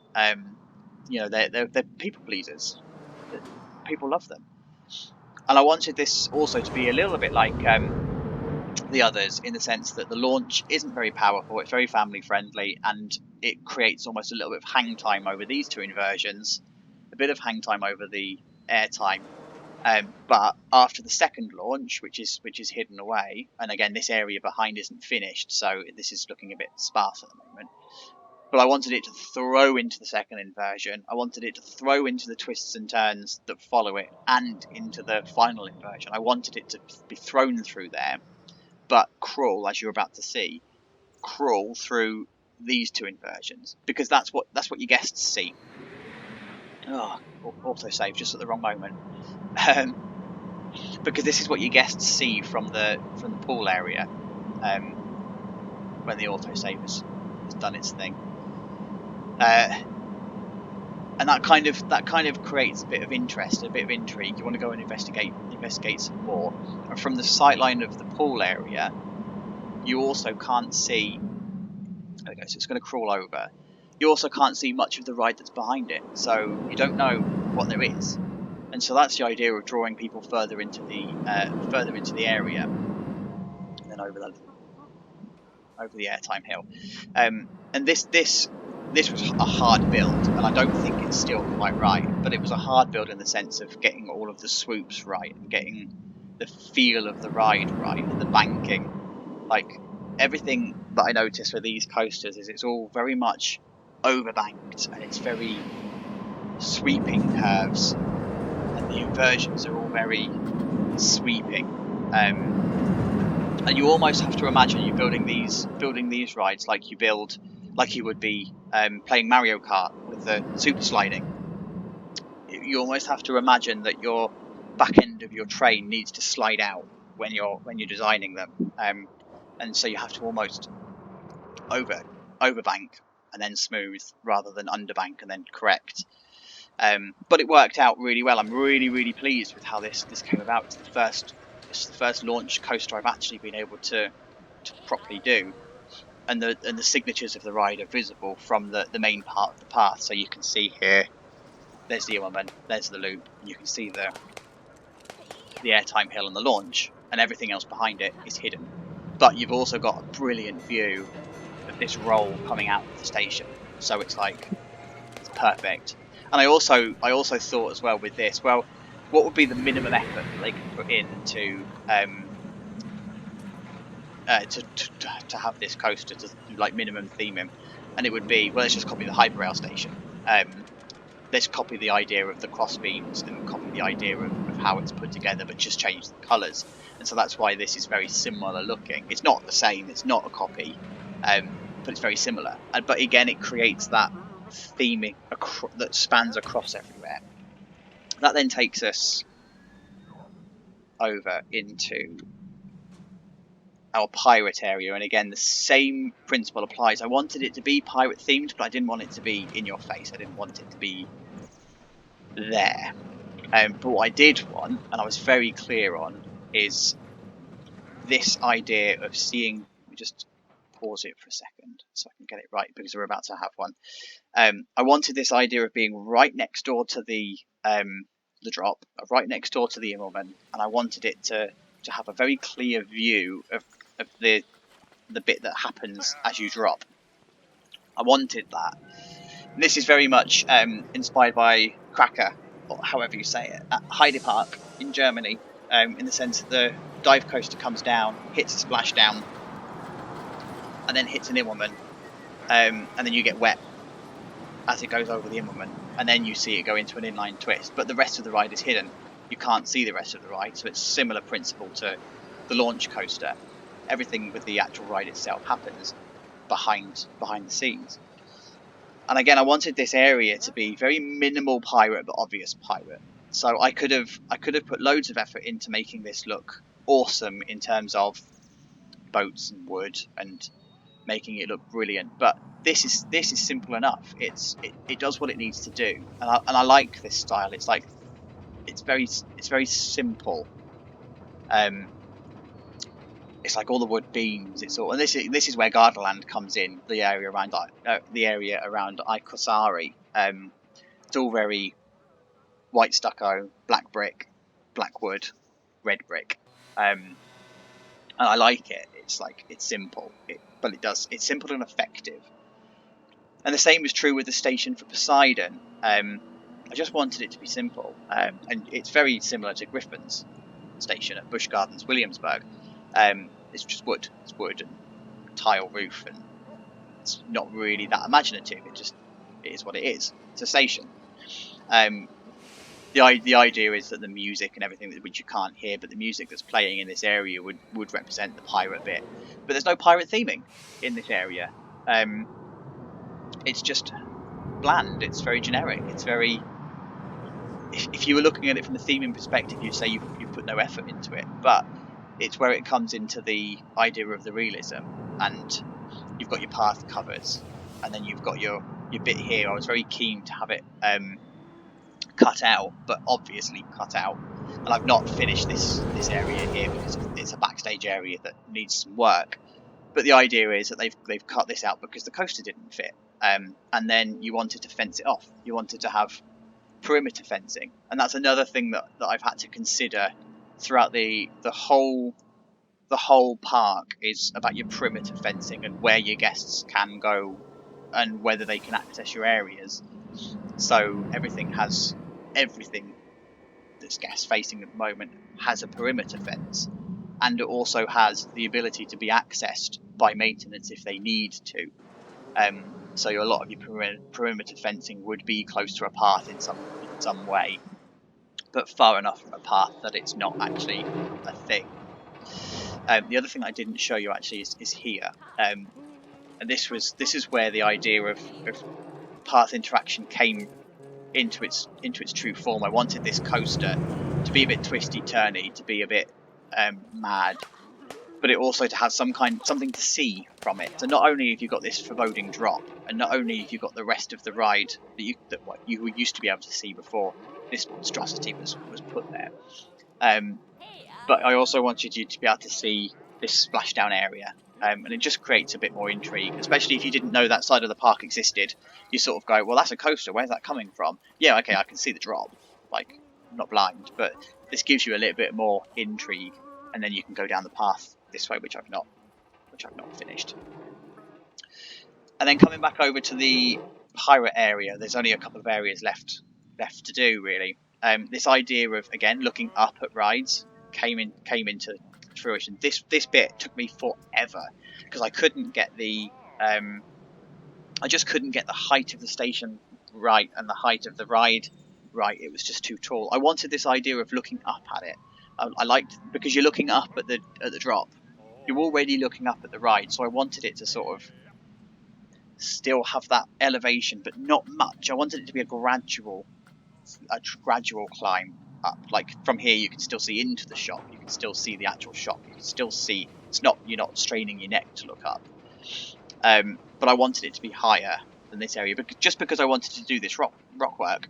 You know, they're people pleasers. People love them. And I wanted this also to be a little bit like the others, in the sense that the launch isn't very powerful, it's very family friendly, and it creates almost a little bit of hang time over these 2 inversions. A bit of hang time over the air time, but after the second launch, which is hidden away, and again this area behind isn't finished, so this is looking a bit sparse at the moment. But I wanted it to throw into the second inversion. I wanted it to throw into the twists and turns that follow it, and into the final inversion. I wanted it to be thrown through there, but crawl, as you're about to see, crawl through these 2 inversions, because that's what your guests see. Oh, autosave just at the wrong moment. Because this is what your guests see from the pool area, when the autosave has done its thing. And that kind of creates a bit of interest, a bit of intrigue. You want to go and investigate some more. And from the sightline of the pool area, you also can't see. There we go. So it's going to crawl over. You also can't see much of the ride that's behind it, so you don't know what there is. And so that's the idea of drawing people further into the area, and then over the airtime hill. And this was a hard build, and I don't think it's still quite right, but it was a hard build in the sense of getting all of the swoops right, and getting the feel of the ride right, and the banking. Like, everything that I noticed with these coasters is it's all very much overbanked, and it's very sweeping curves, and the inversions are all very sweeping. And you almost have to imagine you're building these rides like you would be playing Mario Kart with the super sliding. You almost have to imagine that your back end of your train needs to slide out when you're designing them, and so you have to almost overbank and then smooth, rather than underbank and then correct. But it worked out really well. I'm really pleased with how this came about. It's the first launch coaster I've actually been able to properly do. the signatures of the ride are visible from the main part of the path. So you can see here, there's the Immelman, there's the loop, and you can see the airtime hill and the launch, and everything else behind it is hidden. But you've also got a brilliant view of this roll coming out of the station, so it's like, it's perfect. And I also thought as well with this, well, what would be the minimum effort that they could put in to have this coaster to like minimum theming? And it would be, well, let's just copy the Hyperrail station. Let's copy the idea of the cross beams and copy the idea of how it's put together, but just change the colours. And so that's why this is very similar looking. It's not the same, it's not a copy, but it's very similar. But again, it creates that theming that spans across everywhere. That then takes us over into our pirate area, and again the same principle applies. I wanted it to be pirate themed, but I didn't want it to be in your face. I didn't want it to be there. But what I did want, and I was very clear on, is this idea of seeing. Let me just pause it for a second so I can get it right, because we're about to have one. I wanted this idea of being right next door to the drop, right next door to the Immelman, and I wanted it to have a very clear view of the bit that happens as you drop. I wanted that. And this is very much inspired by Cracker, or however you say it, at Heide Park in Germany, in the sense that the dive coaster comes down, hits a splashdown, and then hits an Immelman, and then you get wet as it goes over the Immelman, and then you see it go into an inline twist, but the rest of the ride is hidden. You can't see the rest of the ride, so it's a similar principle to the launch coaster. Everything with the actual ride itself happens behind the scenes. And again, I wanted this area to be very minimal pirate, but obvious pirate. So I could have put loads of effort into making this look awesome in terms of boats and wood and making it look brilliant. But this is simple enough. It does what it needs to do, and I like this style. It's like it's very simple. It's like all the wood beams. It's all, and this is where Gardaland comes in. The area around Icosari. It's all very white stucco, black brick, black wood, red brick, and I like it. It's simple, but it's simple and effective. And the same is true with the station for Poseidon. I just wanted it to be simple, and it's very similar to Griffin's station at Busch Gardens, Williamsburg. It's just wood. It's wood and tile roof, and it's not really that imaginative. It is what it is. It's a station. The idea is that the music and everything, which you can't hear, but the music that's playing in this area would represent the pirate bit. But there's no pirate theming in this area. It's just bland. It's very generic. It's very. If you were looking at it from a theming perspective, you'd say you put no effort into it. But it's where it comes into the idea of the realism, and you've got your path covers, and then you've got your bit here. I was very keen to have it cut out, but obviously cut out, and I've not finished this area here because it's a backstage area that needs some work. But the idea is that they've cut this out because the coaster didn't fit, and then you wanted to fence it off. You wanted to have perimeter fencing, and that's another thing that I've had to consider throughout the whole park is about your perimeter fencing and where your guests can go and whether they can access your areas. So everything that's guest facing at the moment has a perimeter fence, and it also has the ability to be accessed by maintenance if they need to. So a lot of your perimeter fencing would be close to a path in some way, but far enough from a path that it's not actually a thing. The other thing I didn't show you actually is here, and this is where the idea of path interaction came into its true form. I wanted this coaster to be a bit twisty turny, to be a bit mad, but it also to have something to see from it. So not only have you got this foreboding drop, and not only have you got the rest of the ride that you used to be able to see before this monstrosity was put there, but I also wanted you to be able to see this splashdown area, and it just creates a bit more intrigue, especially if you didn't know that side of the park existed. You sort of go, well, that's a coaster, where's that coming from? Yeah, okay, I can see the drop, like, I'm not blind, but this gives you a little bit more intrigue, and then you can go down the path this way, which I've not finished. And then coming back over to the pirate area, there's only a couple of areas left to do, really. This idea of, again, looking up at rides came into fruition. This bit took me forever because I couldn't get the I just couldn't get the height of the station right and the height of the ride right. It was just too tall. I wanted this idea of looking up at it. I liked, because you're looking up at the drop. You're already looking up at the ride, so I wanted it to sort of still have that elevation, but not much. I wanted it to be a gradual climb up. Like from here, you can still see into the shop. You can still see the actual shop. You can still see. You're not straining your neck to look up. But I wanted it to be higher than this area, but just because I wanted to do this rock work.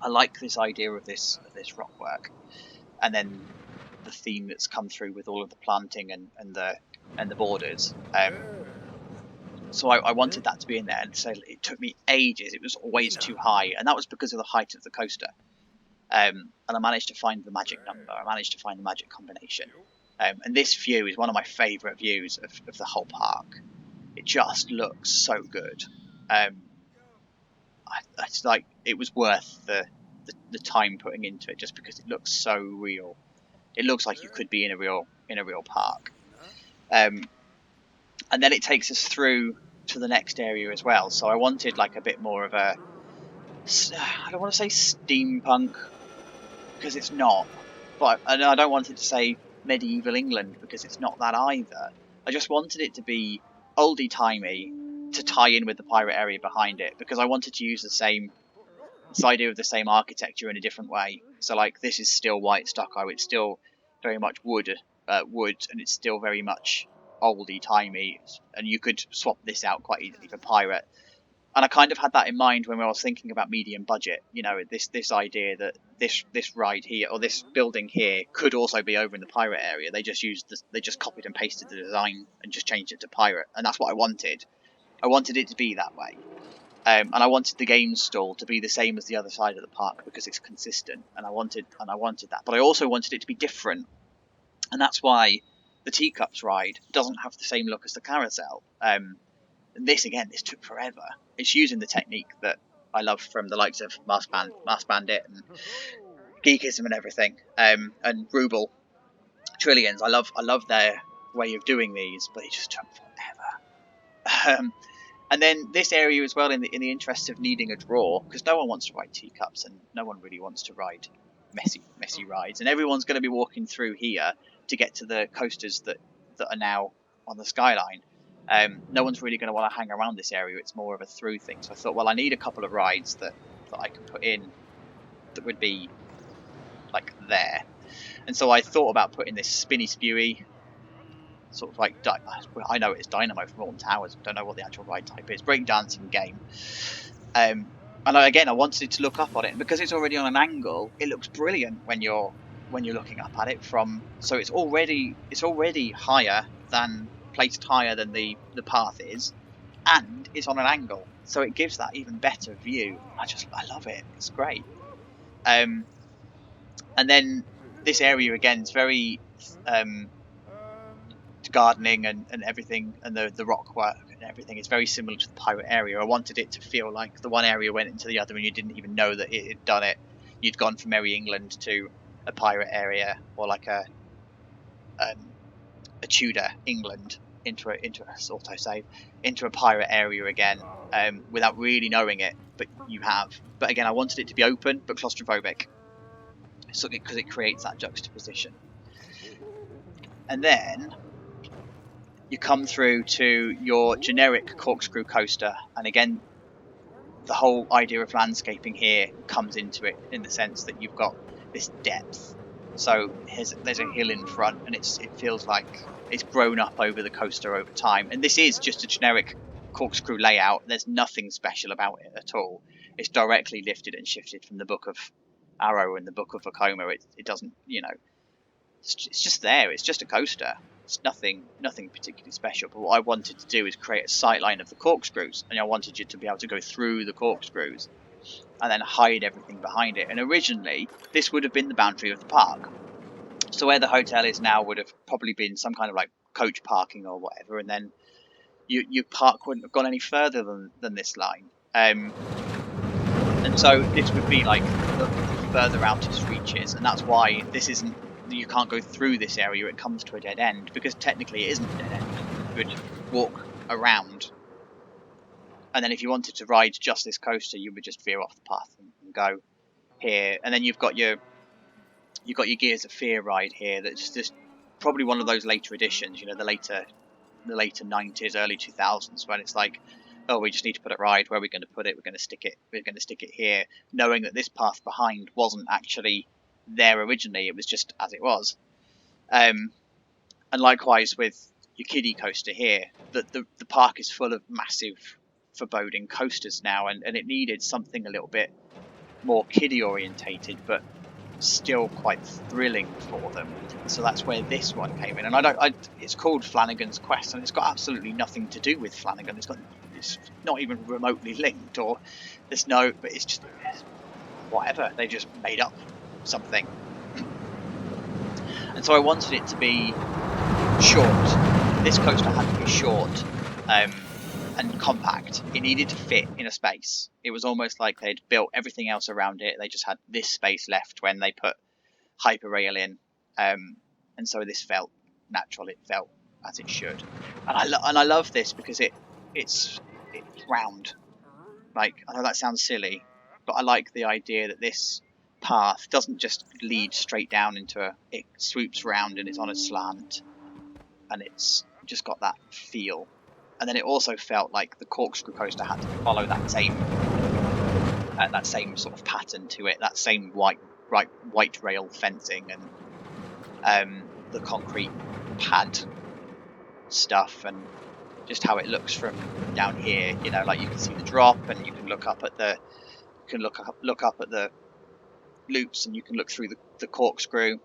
I like this idea of this rock work, and then the theme that's come through with all of the planting and the borders. So I wanted that to be in there, and so it took me ages. It was always too high, and that was because of the height of the coaster. And I managed to find the magic number. I managed to find the magic combination. And this view is one of my favourite views of the whole park. It just looks so good. It's like it was worth the time putting into it, just because it looks so real. It looks like you could be in a real park. And then it takes us through to the next area as well. So I wanted like a bit more of a, I don't want to say steampunk, because it's not, but I don't want it to say medieval England, because it's not that either. I just wanted it to be oldie-timey to tie in with the pirate area behind it, because I wanted to use this idea of the same architecture in a different way. So like, this is still white stucco, it's still very much wood, and it's still very much oldie-timey, and you could swap this out quite easily for pirate. And I kind of had that in mind when I was thinking about medium budget. You know, this idea that this ride here, or this building here, could also be over in the pirate area. They just copied and pasted the design and just changed it to pirate, and that's what I wanted. I wanted it to be that way, and I wanted the game stall to be the same as the other side of the park, because it's consistent, and I wanted that. But I also wanted it to be different, and that's why the Teacups ride doesn't have the same look as the carousel. And this took forever. It's using the technique that I love from the likes of Mass Bandit and Geekism and everything, and Ruble Trillions. I love their way of doing these, but it just took forever. And then this area as well, in the interest of needing a draw, because no one wants to ride Teacups and no one really wants to ride messy rides, and everyone's going to be walking through here to get to the coasters that are now on the skyline. No one's really going to want to hang around this area. It's more of a through thing. So I thought, well, I need a couple of rides that I can put in that would be like there. And so I thought about putting this spinny spewy, sort of like, I know it's Dynamo from Alton Towers, I don't know what the actual ride type is, breakdancing game. And I wanted it to look up on it, and because it's already on an angle, it looks brilliant when you're looking up at it from. So it's already higher than, placed higher than the path is, and it's on an angle, so it gives that even better view. I love it. It's great. And then this area again is very gardening and everything, and the rock work and everything is very similar to the pirate area. I wanted it to feel like the one area went into the other and you didn't even know that it had done it. You'd gone from Merry England to a pirate area, or like a Tudor England into a autosave into a pirate area again, without really knowing it, but you have. But again, I wanted it to be open but claustrophobic, so because it creates that juxtaposition. And then you come through to your generic Corkscrew coaster, and again, the whole idea of landscaping here comes into it, in the sense that you've got this depth. So there's a hill in front, and it feels like it's grown up over the coaster over time. And this is just a generic Corkscrew layout. There's nothing special about it at all. It's directly lifted and shifted from the Book of Arrow and the Book of Vekoma. It doesn't, it's just there. It's just a coaster. It's nothing particularly special. But what I wanted to do is create a sightline of the corkscrews, and I wanted you to be able to go through the corkscrews and then hide everything behind it. And originally, this would have been the boundary of the park. So where the hotel is now would have probably been some kind of like coach parking or whatever, and then your park wouldn't have gone any further than this line. And so this would be like the further outest reaches, and that's why this isn't. You can't go through this area. It comes to a dead end because technically it isn't a dead end. You would walk around, and then if you wanted to ride just this coaster, you would just veer off the path and go here. And then you've got your Gears of Fear ride here. That's just probably one of those later editions. You know, the later 90s, early 2000s, when it's like, oh, we just need to put a ride. Where are we going to put it? We're going to stick it here, knowing that this path behind wasn't actually there originally. It was just as it was. And likewise with your kiddie coaster here, the park is full of massive foreboding coasters now, and it needed something a little bit more kiddie orientated, but still quite thrilling for them. So that's where this one came in. And it's called Flanagan's Quest, and it's got absolutely nothing to do with Flanagan. It's not even remotely linked, or but it's just whatever. They just made up something. And so I wanted it to be short. This coaster had to be short and compact. It needed to fit in a space. It was almost like they'd built everything else around it. They just had this space left when they put Hyperrail in, and so this felt natural. It felt as it should. And I love this because it's round. Like, I know that sounds silly, but I like the idea that this path doesn't just lead straight down it swoops round and it's on a slant, and it's just got that feel. And then it also felt like the Corkscrew coaster had to follow that same sort of pattern to it, that same white rail fencing and the concrete pad stuff, and just how it looks from down here. You know, like you can see the drop, and you can look up at the loops, and you can look through the corkscrew.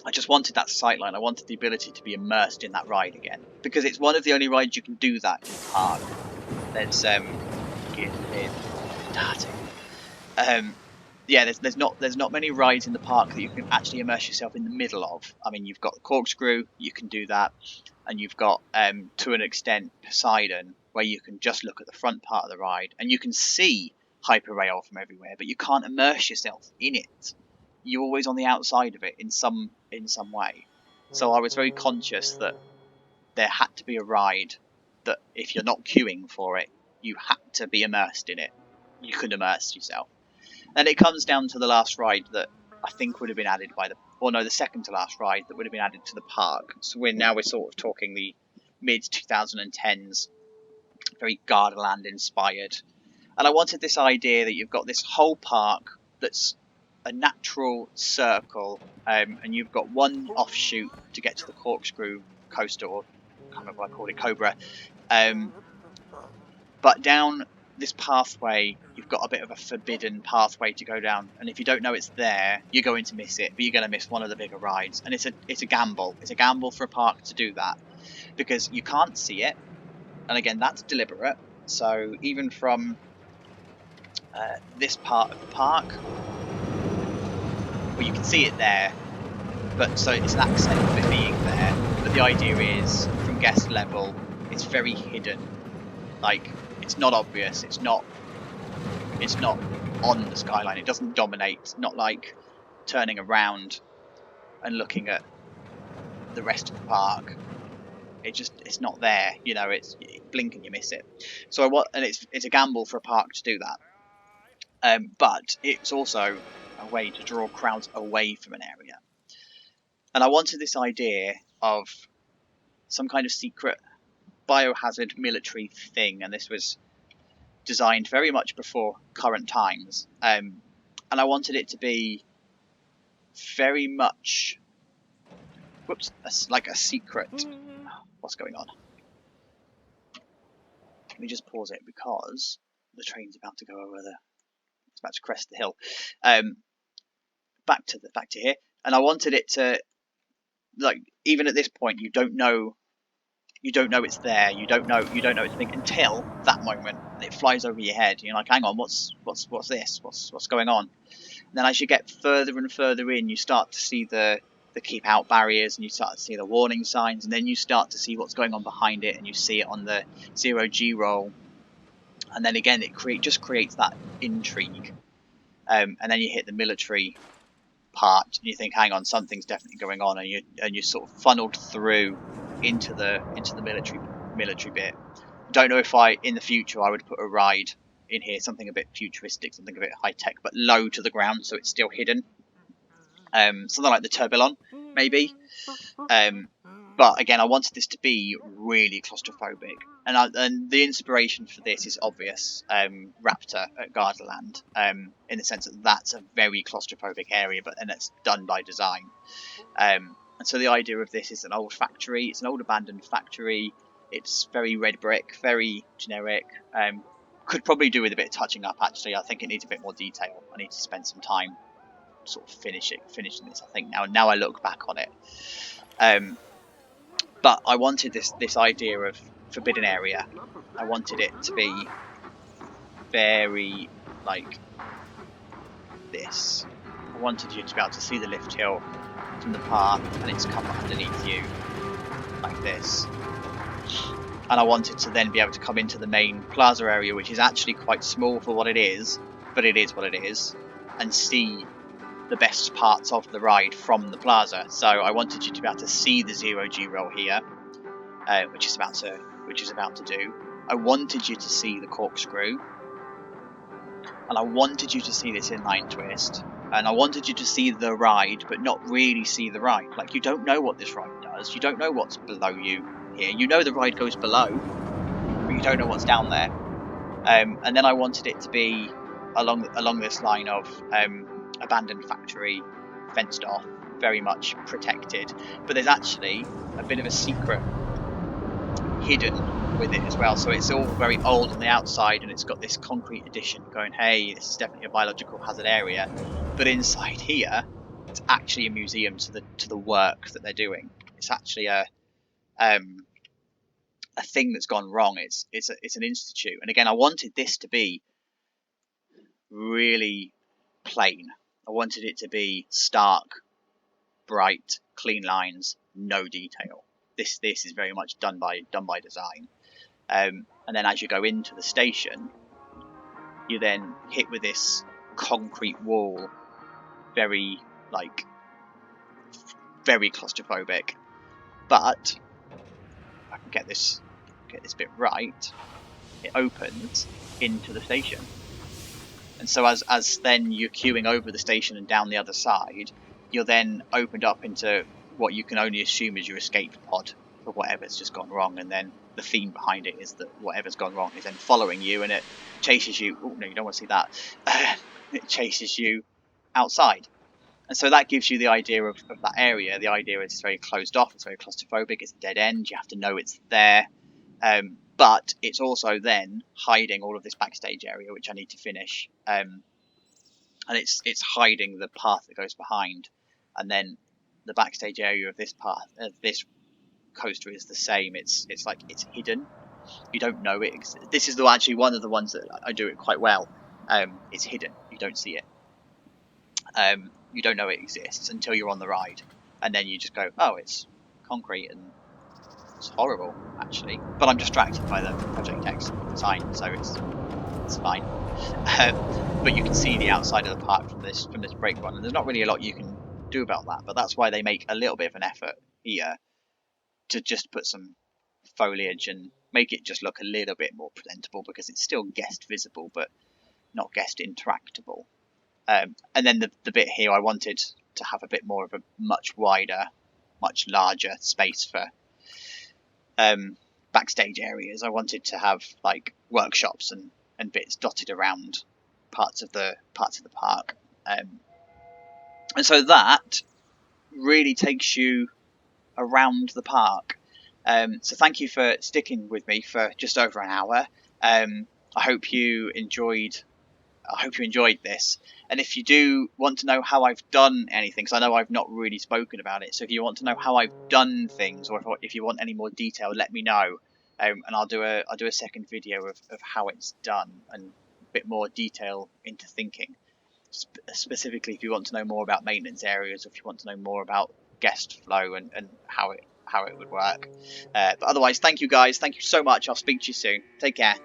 I just wanted that sightline. I wanted the ability to be immersed in that ride again, because it's one of the only rides you can do that in the park. There's there's not many rides in the park that you can actually immerse yourself in the middle of. I mean, you've got the Corkscrew, you can do that, and you've got to an extent Poseidon, where you can just look at the front part of the ride and you can see Hyperrail from everywhere, but you can't immerse yourself in it. You're always on the outside of it in some way. So I was very conscious that there had to be a ride that if you're not queuing for it, you had to be immersed in it. You could immerse yourself. And it comes down to the last ride that I think would have been added the second to last ride that would have been added to the park. So we're sort of talking the mid 2010s, very Gardaland inspired. And I wanted this idea that you've got this whole park that's a natural circle, and you've got one offshoot to get to the Corkscrew coaster, or I can't remember what I called it, Cobra. But down this pathway, you've got a bit of a forbidden pathway to go down, and if you don't know it's there, you're going to miss it. But you're going to miss one of the bigger rides, and it's a gamble. It's a gamble for a park to do that, because you can't see it, and again, that's deliberate. So even from this part of the park, well, you can see it there, but so it's an accent of it being there. But the idea is, from guest level, it's very hidden. Like, it's not obvious. It's not on the skyline. It doesn't dominate. It's not like turning around and looking at the rest of the park. It's not there. You know, it's blink and you miss it. So it's a gamble for a park to do that. But it's also a way to draw crowds away from an area. And I wanted this idea of some kind of secret biohazard military thing, and this was designed very much before current times. And I wanted it to be very much, like a secret. What's going on? Let me just pause it because the train's about to go over it's about to crest the hill. Back to here, and I wanted it to like even at this point, you don't know it's there. You don't know it's a thing until that moment, and it flies over your head. You're like, hang on, what's this? What's going on? And then as you get further and further in, you start to see the keep out barriers, and you start to see the warning signs, and then you start to see what's going on behind it, and you see it on the 0G roll, and then again it just creates that intrigue. And then you hit the military part, and you think, hang on, something's definitely going on, and you're sort of funneled through into the military bit. Don't know if in the future I would put a ride in here, something a bit futuristic, something a bit high tech, but low to the ground, so it's still hidden. Something like the Tourbillon, maybe. But again, I wanted this to be really claustrophobic, and the inspiration for this is obvious. Raptor at Gardaland, in the sense that that's a very claustrophobic area, but then it's done by design. And so the idea of this is an old factory. It's an old abandoned factory. It's very red brick, very generic. Could probably do with a bit of touching up, actually. I think it needs a bit more detail. I need to spend some time sort of finishing this, I think, now I look back on it. But I wanted this idea of forbidden area. I wanted it to be very like this. I wanted you to be able to see the lift hill from the park, and it's come underneath you like this. And I wanted to then be able to come into the main plaza area, which is actually quite small for what it is, but it is what it is, and see the best parts of the ride from the plaza. So I wanted you to be able to see the 0G roll here, which is about to do. I wanted you to see the corkscrew, and I wanted you to see this inline twist, and I wanted you to see the ride, but not really see the ride. Like, you don't know what this ride does. You don't know what's below you here. You know the ride goes below, but you don't know what's down there. And then I wanted it to be along this line of abandoned factory, fenced off, very much protected, but there's actually a bit of a secret hidden with it as well. So it's all very old on the outside, and it's got this concrete addition going, hey, this is definitely a biological hazard area, but inside here it's actually a museum to the work that they're doing. It's actually a thing that's gone wrong. It's an institute. And again, I wanted this to be really plain. I wanted it to be stark, bright, clean lines, no detail. This is very much done by design. And then as you go into the station, you then hit with this concrete wall, very claustrophobic. But if I can get this bit right, it opens into the station. And so as then you're queuing over the station and down the other side, you're then opened up into what you can only assume is your escape pod for whatever's just gone wrong. And then the theme behind it is that whatever's gone wrong is then following you, and it chases you. Oh no, you don't want to see that. It chases you outside. And so that gives you the idea of that area. The idea is it's very closed off, it's very claustrophobic, it's a dead end, you have to know it's there. But it's also then hiding all of this backstage area, which I need to finish. And it's hiding the path that goes behind. And then the backstage area of this path, this coaster is the same. It's hidden. You don't know it. This is actually one of the ones that I do it quite well. It's hidden. You don't see it. You don't know it exists until you're on the ride. And then you just go, oh, it's concrete and it's horrible, actually, but I'm distracted by the project text sign, so it's fine. But you can see the outside of the park from this brake run, and there's not really a lot you can do about that. But that's why they make a little bit of an effort here to just put some foliage and make it just look a little bit more presentable, because it's still guest visible but not guest interactable. And then the bit here, I wanted to have a bit more of a much wider, much larger space for backstage areas. I wanted to have like workshops and bits dotted around parts of the park, and so that really takes you around the park. So thank you for sticking with me for just over an hour. I hope you enjoyed I hope you enjoyed this. And if you do want to know how I've done anything, because I know I've not really spoken about it, so if you want to know how I've done things, or if you want any more detail, let me know, and I'll do a second video of how it's done and a bit more detail into thinking. Specifically, if you want to know more about maintenance areas, or if you want to know more about guest flow and how it would work. But otherwise, thank you guys. Thank you so much. I'll speak to you soon. Take care.